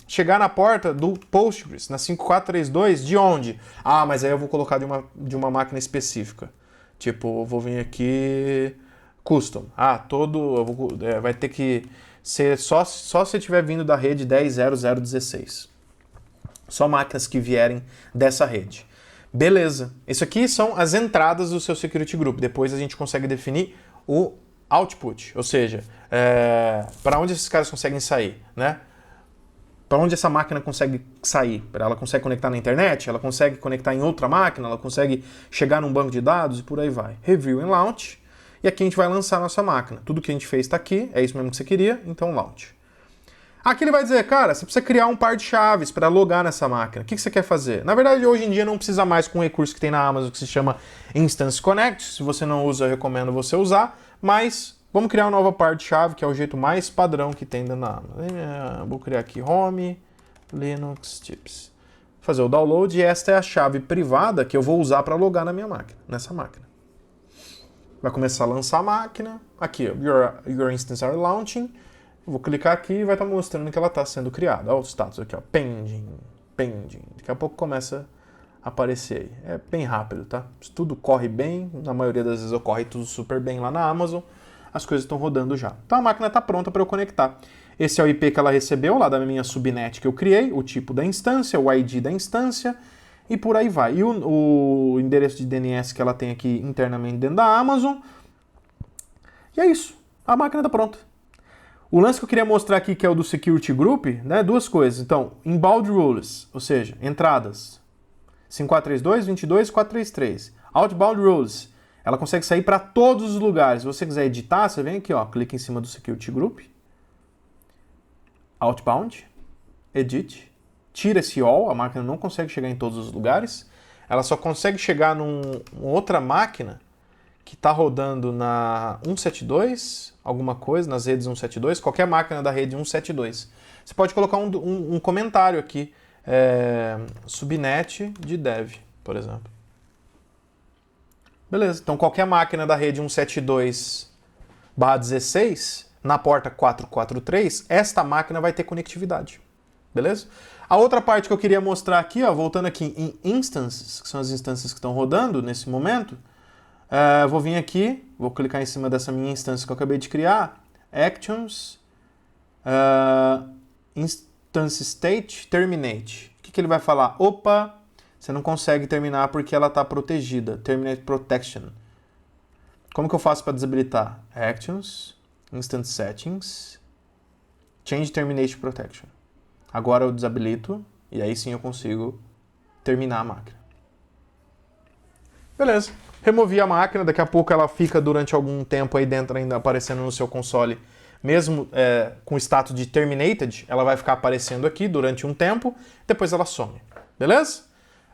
S1: chegar na porta do Postgres, na 5432, de onde? Ah, mas aí eu vou colocar de uma máquina específica. Tipo, eu vou vir aqui, custom. Vai ter que ser só se estiver vindo da rede 10.0.0.16. Só máquinas que vierem dessa rede. Beleza. Isso aqui são as entradas do seu security group. Depois a gente consegue definir o output, ou seja, para onde esses caras conseguem sair, né? Para onde essa máquina consegue sair? Ela consegue conectar na internet? Ela consegue conectar em outra máquina? Ela consegue chegar num banco de dados e por aí vai. Review and launch. E aqui a gente vai lançar a nossa máquina. Tudo que a gente fez está aqui, é isso mesmo que você queria, então launch. Aqui ele vai dizer, cara, você precisa criar um par de chaves para logar nessa máquina. O que você quer fazer? Na verdade, hoje em dia não precisa mais com um recurso que tem na Amazon que se chama Instance Connect. Se você não usa, eu recomendo você usar. Mas vamos criar uma nova par de chave, que é o jeito mais padrão que tem dentro da Amazon. Vou criar aqui Home, Linux, Tips. Fazer o download e esta é a chave privada que eu vou usar para logar na minha máquina, nessa máquina. Vai começar a lançar a máquina. Aqui, your instance are launching. Vou clicar aqui e vai estar mostrando que ela está sendo criada. Olha o status aqui, ó. Pending. Daqui a pouco começa a aparecer aí. É bem rápido, tá? Tudo corre bem. Na maioria das vezes ocorre tudo super bem lá na Amazon. As coisas estão rodando já. Então a máquina está pronta para eu conectar. Esse é o IP que ela recebeu lá da minha subnet que eu criei. O tipo da instância, o ID da instância. E por aí vai. E o endereço de DNS que ela tem aqui internamente dentro da Amazon. E é isso. A máquina está pronta. O lance que eu queria mostrar aqui, que é o do Security Group, né, duas coisas. Então, inbound rules, ou seja, entradas, 5432, 22, 433. Outbound rules, ela consegue sair para todos os lugares. Se você quiser editar, você vem aqui, ó, clica em cima do Security Group. Outbound, edit, tira esse all, a máquina não consegue chegar em todos os lugares. Ela só consegue chegar numa outra máquina que está rodando na 172, alguma coisa, nas redes 172, qualquer máquina da rede 172. Você pode colocar um comentário aqui, subnet de dev, por exemplo. Beleza, então qualquer máquina da rede 172/16, na porta 443, esta máquina vai ter conectividade. Beleza? A outra parte que eu queria mostrar aqui, ó, voltando aqui em instances, que são as instâncias que estão rodando nesse momento, vou vir aqui, vou clicar em cima dessa minha instância que eu acabei de criar, Actions, Instance State, Terminate. O que ele vai falar? Opa, você não consegue terminar porque ela está protegida. Terminate Protection. Como que eu faço para desabilitar? Actions, Instance Settings, Change Terminate Protection. Agora eu desabilito e aí sim eu consigo terminar a máquina. Beleza. Removi a máquina, daqui a pouco ela fica durante algum tempo aí dentro ainda aparecendo no seu console. Mesmo com o status de terminated, ela vai ficar aparecendo aqui durante um tempo, depois ela some. Beleza?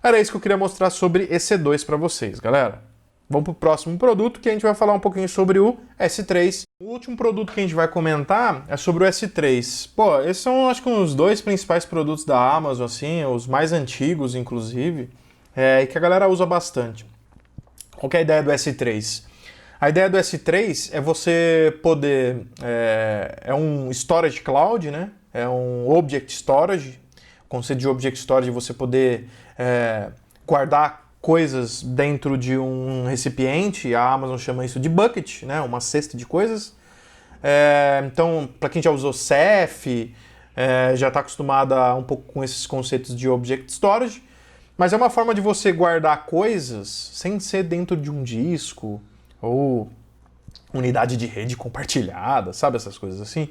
S1: Era isso que eu queria mostrar sobre EC2 para vocês, galera. Vamos para o próximo produto, que a gente vai falar um pouquinho sobre o S3. O último produto que a gente vai comentar é sobre o S3. Pô, esses são, acho que, os dois principais produtos da Amazon, assim, os mais antigos, inclusive, e que a galera usa bastante. Qual que é a ideia do S3? A ideia do S3 é você poder... É um storage cloud, né? É um object storage. O conceito de object storage é você poder guardar coisas dentro de um recipiente. A Amazon chama isso de bucket, né? Uma cesta de coisas. Então, para quem já usou Ceph, já está acostumado um pouco com esses conceitos de object storage. Mas é uma forma de você guardar coisas sem ser dentro de um disco ou unidade de rede compartilhada, sabe? Essas coisas assim.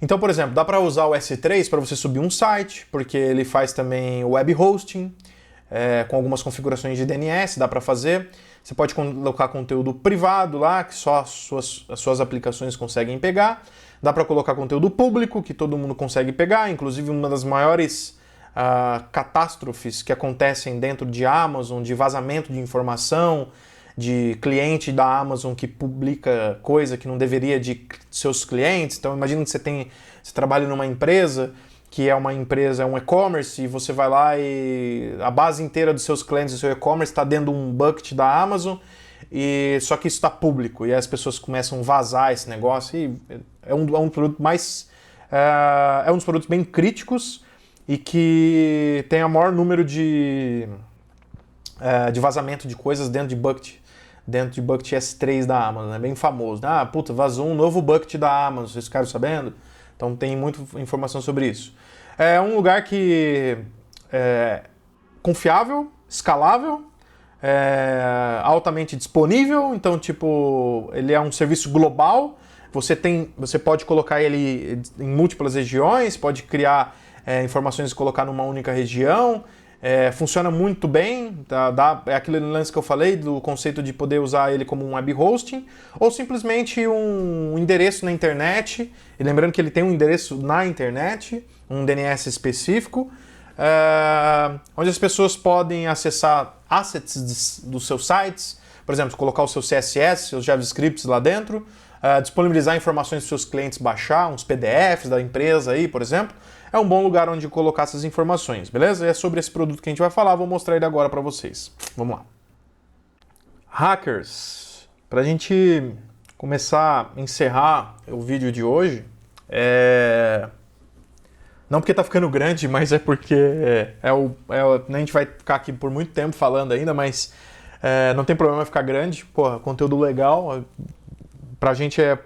S1: Então, por exemplo, dá para usar o S3 para você subir um site, porque ele faz também web hosting, com algumas configurações de DNS, dá para fazer. Você pode colocar conteúdo privado lá, que só as suas aplicações conseguem pegar. Dá para colocar conteúdo público, que todo mundo consegue pegar, inclusive uma das maiores... catástrofes que acontecem dentro de Amazon, de vazamento de informação, de cliente da Amazon que publica coisa que não deveria de seus clientes. Então imagina que você trabalha numa empresa que é um e-commerce, e você vai lá e a base inteira dos seus clientes do seu e-commerce está dentro de um bucket da Amazon, e só que isso está público, e as pessoas começam a vazar esse negócio, e é um produto mais... é um dos produtos bem críticos e que tem o maior número de vazamento de coisas dentro de Bucket S3 da Amazon, é bem famoso. Ah, puta, vazou um novo Bucket da Amazon, vocês ficaram sabendo? Então tem muita informação sobre isso. É um lugar que é confiável, escalável, altamente disponível, então tipo, ele é um serviço global, você pode colocar ele em múltiplas regiões, pode criar informações e colocar numa única região, funciona muito bem, é aquele lance que eu falei do conceito de poder usar ele como um web hosting, ou simplesmente um endereço na internet, e lembrando que ele tem um endereço na internet, um DNS específico, onde as pessoas podem acessar assets dos seus sites, por exemplo, colocar o seu CSS, seus JavaScripts lá dentro, disponibilizar informações para os seus clientes baixar, uns PDFs da empresa aí, por exemplo. É um bom lugar onde colocar essas informações, beleza? É sobre esse produto que a gente vai falar, vou mostrar ele agora para vocês. Vamos lá. Hackers, para a gente começar a encerrar o vídeo de hoje, não porque tá ficando grande, mas é porque a gente vai ficar aqui por muito tempo falando ainda, mas não tem problema ficar grande. Porra, conteúdo legal. Pra gente é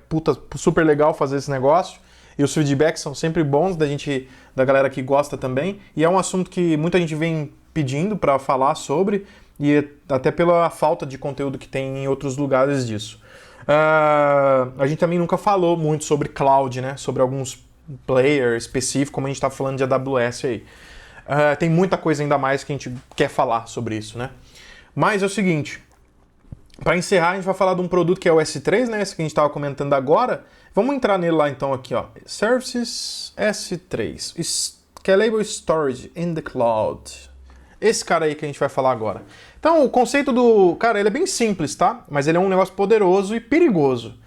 S1: super legal fazer esse negócio. E os feedbacks são sempre bons da galera que gosta também. E é um assunto que muita gente vem pedindo para falar sobre, e até pela falta de conteúdo que tem em outros lugares disso. A gente também nunca falou muito sobre cloud, né? Sobre alguns players específicos, como a gente está falando de AWS aí. Tem muita coisa ainda mais que a gente quer falar sobre isso, né? Mas é o seguinte, para encerrar, a gente vai falar de um produto que é o S3, né? Esse que a gente estava comentando agora. Vamos entrar nele lá então aqui, ó. Services S3, Scalable Storage in the Cloud. Esse cara aí que a gente vai falar agora. Então, o conceito do... Cara, ele é bem simples, tá? Mas ele é um negócio poderoso e perigoso.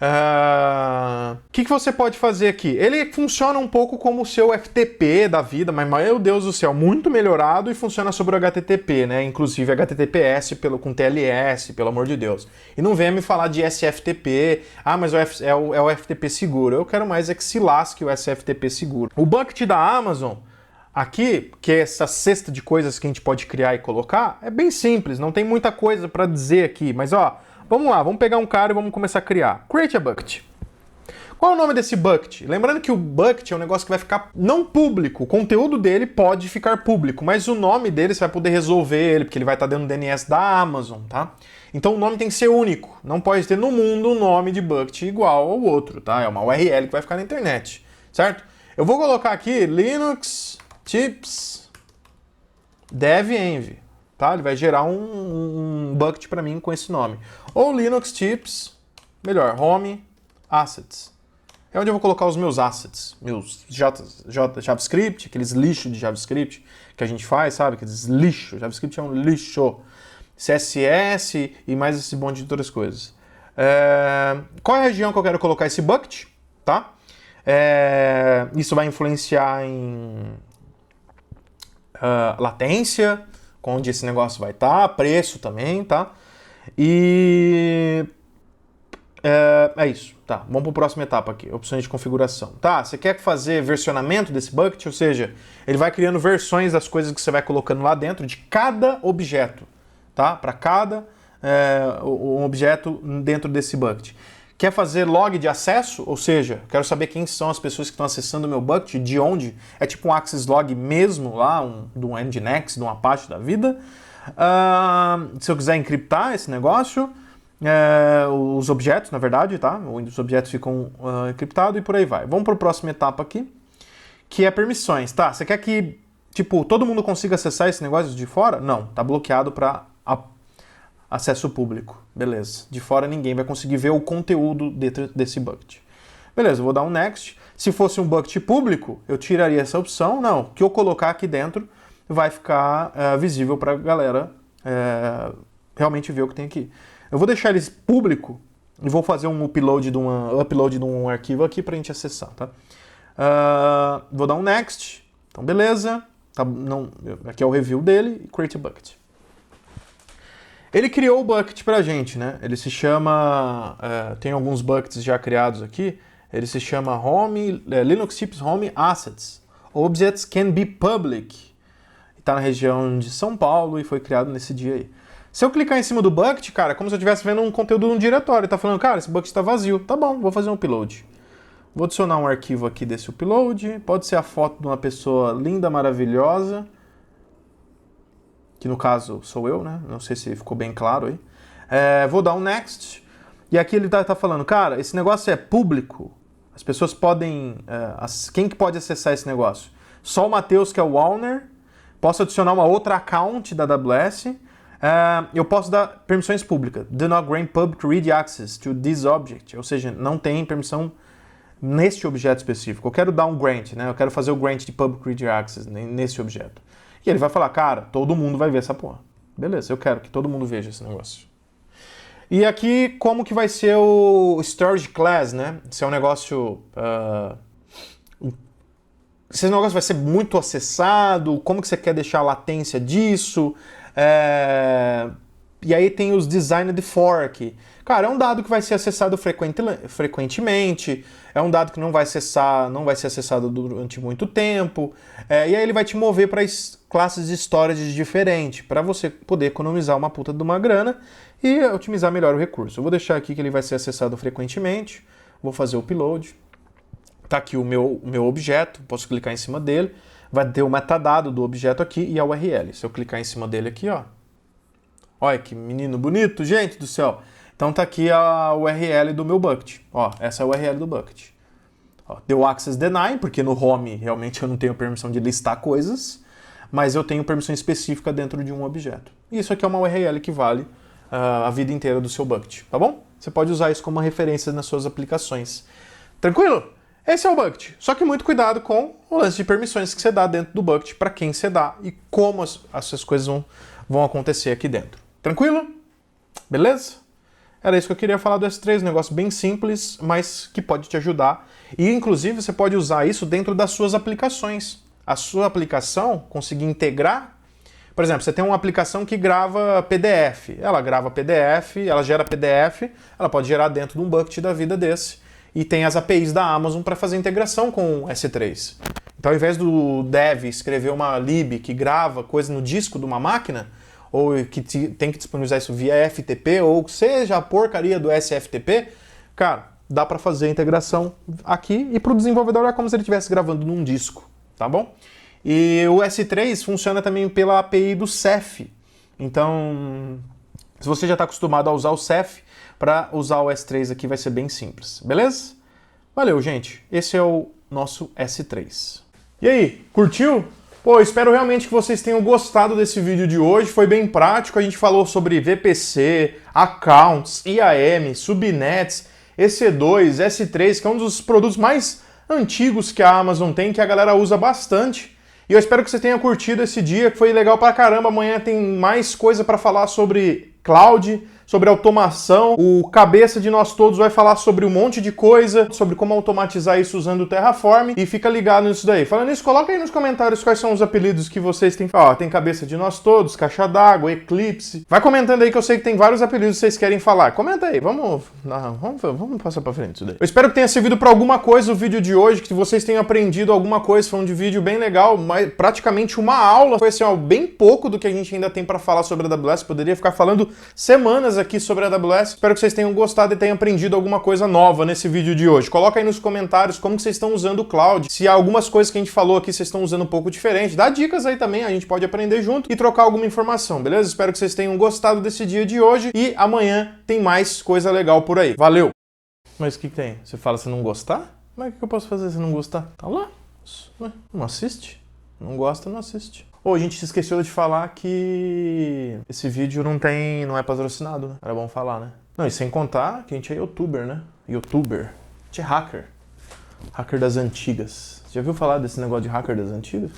S1: O que você pode fazer aqui? Ele funciona um pouco como o seu FTP da vida, mas, meu Deus do céu, muito melhorado, e funciona sobre o HTTP, né? Inclusive HTTPS com TLS, pelo amor de Deus. E não venha me falar de SFTP, mas é o FTP seguro. Eu quero mais é que se lasque o SFTP seguro. O bucket da Amazon, aqui, que é essa cesta de coisas que a gente pode criar e colocar, é bem simples, não tem muita coisa para dizer aqui, mas ó, vamos lá, vamos pegar um cara e vamos começar a criar. Create a bucket. Qual é o nome desse bucket? Lembrando que o bucket é um negócio que vai ficar não público. O conteúdo dele pode ficar público, mas o nome dele você vai poder resolver ele, porque ele vai estar dentro do DNS da Amazon, tá? Então o nome tem que ser único. Não pode ter no mundo um nome de bucket igual ao outro, tá? É uma URL que vai ficar na internet, certo? Eu vou colocar aqui Linux Tips Dev Env. Tá? Ele vai gerar um bucket para mim com esse nome. Ou Linux Tips, melhor, Home Assets. É onde eu vou colocar os meus assets, meus JavaScript, aqueles lixos de JavaScript que a gente faz, sabe? Aqueles lixos. JavaScript é um lixo. CSS e mais esse monte de outras coisas. Qual é a região que eu quero colocar esse bucket? Tá? Isso vai influenciar em latência, onde esse negócio vai estar, preço também, tá? E é isso, tá? Vamos para a próxima etapa aqui, opções de configuração. Tá, você quer fazer versionamento desse bucket, ou seja, ele vai criando versões das coisas que você vai colocando lá dentro de cada objeto, tá? Para cada um objeto dentro desse bucket. Quer fazer log de acesso, ou seja, quero saber quem são as pessoas que estão acessando o meu bucket, de onde, é tipo um access log mesmo lá, de um Nginx, de um Apache da vida. Se eu quiser encriptar esse negócio, os objetos, na verdade, tá? Os objetos ficam encriptados e por aí vai. Vamos para a próxima etapa aqui, que é permissões, tá? Você quer que, tipo, todo mundo consiga acessar esse negócio de fora? Não, tá bloqueado para acesso público. Beleza. De fora ninguém vai conseguir ver o conteúdo dentro desse bucket. Beleza, eu vou dar um next. Se fosse um bucket público, eu tiraria essa opção. Não, o que eu colocar aqui dentro vai ficar visível para a galera realmente ver o que tem aqui. Eu vou deixar ele público e vou fazer um upload de um arquivo aqui para a gente acessar, tá? Vou dar um next. Então, beleza. Tá, aqui é o review dele e create a bucket. Ele criou o bucket pra gente, né? Ele se chama... tem alguns buckets já criados aqui. Ele se chama Linux Chips Home Assets. Objects can be public. Está na região de São Paulo e foi criado nesse dia aí. Se eu clicar em cima do bucket, cara, é como se eu estivesse vendo um conteúdo no diretório. Tá falando, cara, esse bucket está vazio. Tá bom, vou fazer um upload. Vou adicionar um arquivo aqui desse upload. Pode ser a foto de uma pessoa linda, maravilhosa. Que no caso sou eu, né? Não sei se ficou bem claro aí. Vou dar um next. E aqui ele tá falando, cara, esse negócio é público. As pessoas podem... quem que pode acessar esse negócio? Só o Matheus, que é o owner. Posso adicionar uma outra account da AWS. Eu posso dar permissões públicas. Do not grant public read access to this object. Ou seja, não tem permissão neste objeto específico. Eu quero dar um grant, né? Eu quero fazer o grant de public read access nesse objeto. E ele vai falar, cara, todo mundo vai ver essa porra. Beleza, eu quero que todo mundo veja esse negócio. E aqui, como que vai ser o storage class, né? Se é um negócio... se esse negócio vai ser muito acessado, como que você quer deixar a latência disso? E aí tem os designed fork. Cara, é um dado que vai ser acessado frequentemente, é um dado que não vai ser acessado durante muito tempo, e aí ele vai te mover para classes de storage diferentes, para você poder economizar uma puta de uma grana e otimizar melhor o recurso. Eu vou deixar aqui que ele vai ser acessado frequentemente, vou fazer o upload. Tá aqui o meu objeto, posso clicar em cima dele, vai ter o metadado do objeto aqui e a URL. Se eu clicar em cima dele aqui, ó. Olha que menino bonito, gente do céu. Então tá aqui a URL do meu bucket. Ó, essa é a URL do bucket. Ó, deu access deny, porque no home realmente eu não tenho permissão de listar coisas, mas eu tenho permissão específica dentro de um objeto. E isso aqui é uma URL que vale a vida inteira do seu bucket, tá bom? Você pode usar isso como uma referência nas suas aplicações. Tranquilo? Esse é o bucket. Só que muito cuidado com o lance de permissões que você dá dentro do bucket, para quem você dá e como essas coisas vão acontecer aqui dentro. Tranquilo? Beleza? Era isso que eu queria falar do S3, um negócio bem simples, mas que pode te ajudar. E, inclusive, você pode usar isso dentro das suas aplicações. A sua aplicação conseguir integrar... Por exemplo, você tem uma aplicação que grava PDF. Ela grava PDF, ela gera PDF, ela pode gerar dentro de um bucket da vida desse. E tem as APIs da Amazon para fazer integração com o S3. Então, ao invés do dev escrever uma lib que grava coisa no disco de uma máquina, ou que tem que disponibilizar isso via FTP, ou seja a porcaria do SFTP, cara, dá para fazer a integração aqui e para o desenvolvedor é como se ele estivesse gravando num disco, tá bom? E o S3 funciona também pela API do Ceph. Então, se você já está acostumado a usar o Ceph, para usar o S3 aqui vai ser bem simples, beleza? Valeu, gente. Esse é o nosso S3. E aí, curtiu? Pô, espero realmente que vocês tenham gostado desse vídeo de hoje. Foi bem prático, a gente falou sobre VPC, accounts, IAM, subnets, EC2, S3, que é um dos produtos mais antigos que a Amazon tem, que a galera usa bastante. E eu espero que você tenha curtido esse dia, que foi legal pra caramba. Amanhã tem mais coisa para falar sobre cloud, sobre automação. O cabeça de nós todos vai falar sobre um monte de coisa, sobre como automatizar isso usando o Terraform, e fica ligado nisso daí. Falando nisso, coloca aí nos comentários quais são os apelidos que vocês têm. Ó, tem cabeça de nós todos, caixa d'água, eclipse. Vai comentando aí que eu sei que tem vários apelidos que vocês querem falar. Comenta aí, vamos passar pra frente isso daí. Eu espero que tenha servido pra alguma coisa o vídeo de hoje, que vocês tenham aprendido alguma coisa. Foi um vídeo bem legal, mas praticamente uma aula. Foi assim, ó, bem pouco do que a gente ainda tem pra falar sobre a AWS. Poderia ficar falando semanas aqui sobre a AWS. Espero que vocês tenham gostado e tenham aprendido alguma coisa nova nesse vídeo de hoje. Coloca aí nos comentários como que vocês estão usando o cloud. Se há algumas coisas que a gente falou aqui vocês estão usando um pouco diferente, dá dicas aí também, a gente pode aprender junto e trocar alguma informação, beleza? Espero que vocês tenham gostado desse dia de hoje e amanhã tem mais coisa legal por aí. Valeu! Mas o que tem? Você fala se não gostar? Mas o que eu posso fazer se não gostar? Tá lá. Não assiste? Não gosta, não assiste. Ô, a gente esqueceu de falar que esse vídeo não é patrocinado, né? Era bom falar, né? Não, e sem contar que a gente é youtuber, né? Youtuber. A gente é hacker. Hacker das antigas. Você já viu falar desse negócio de hacker das antigas?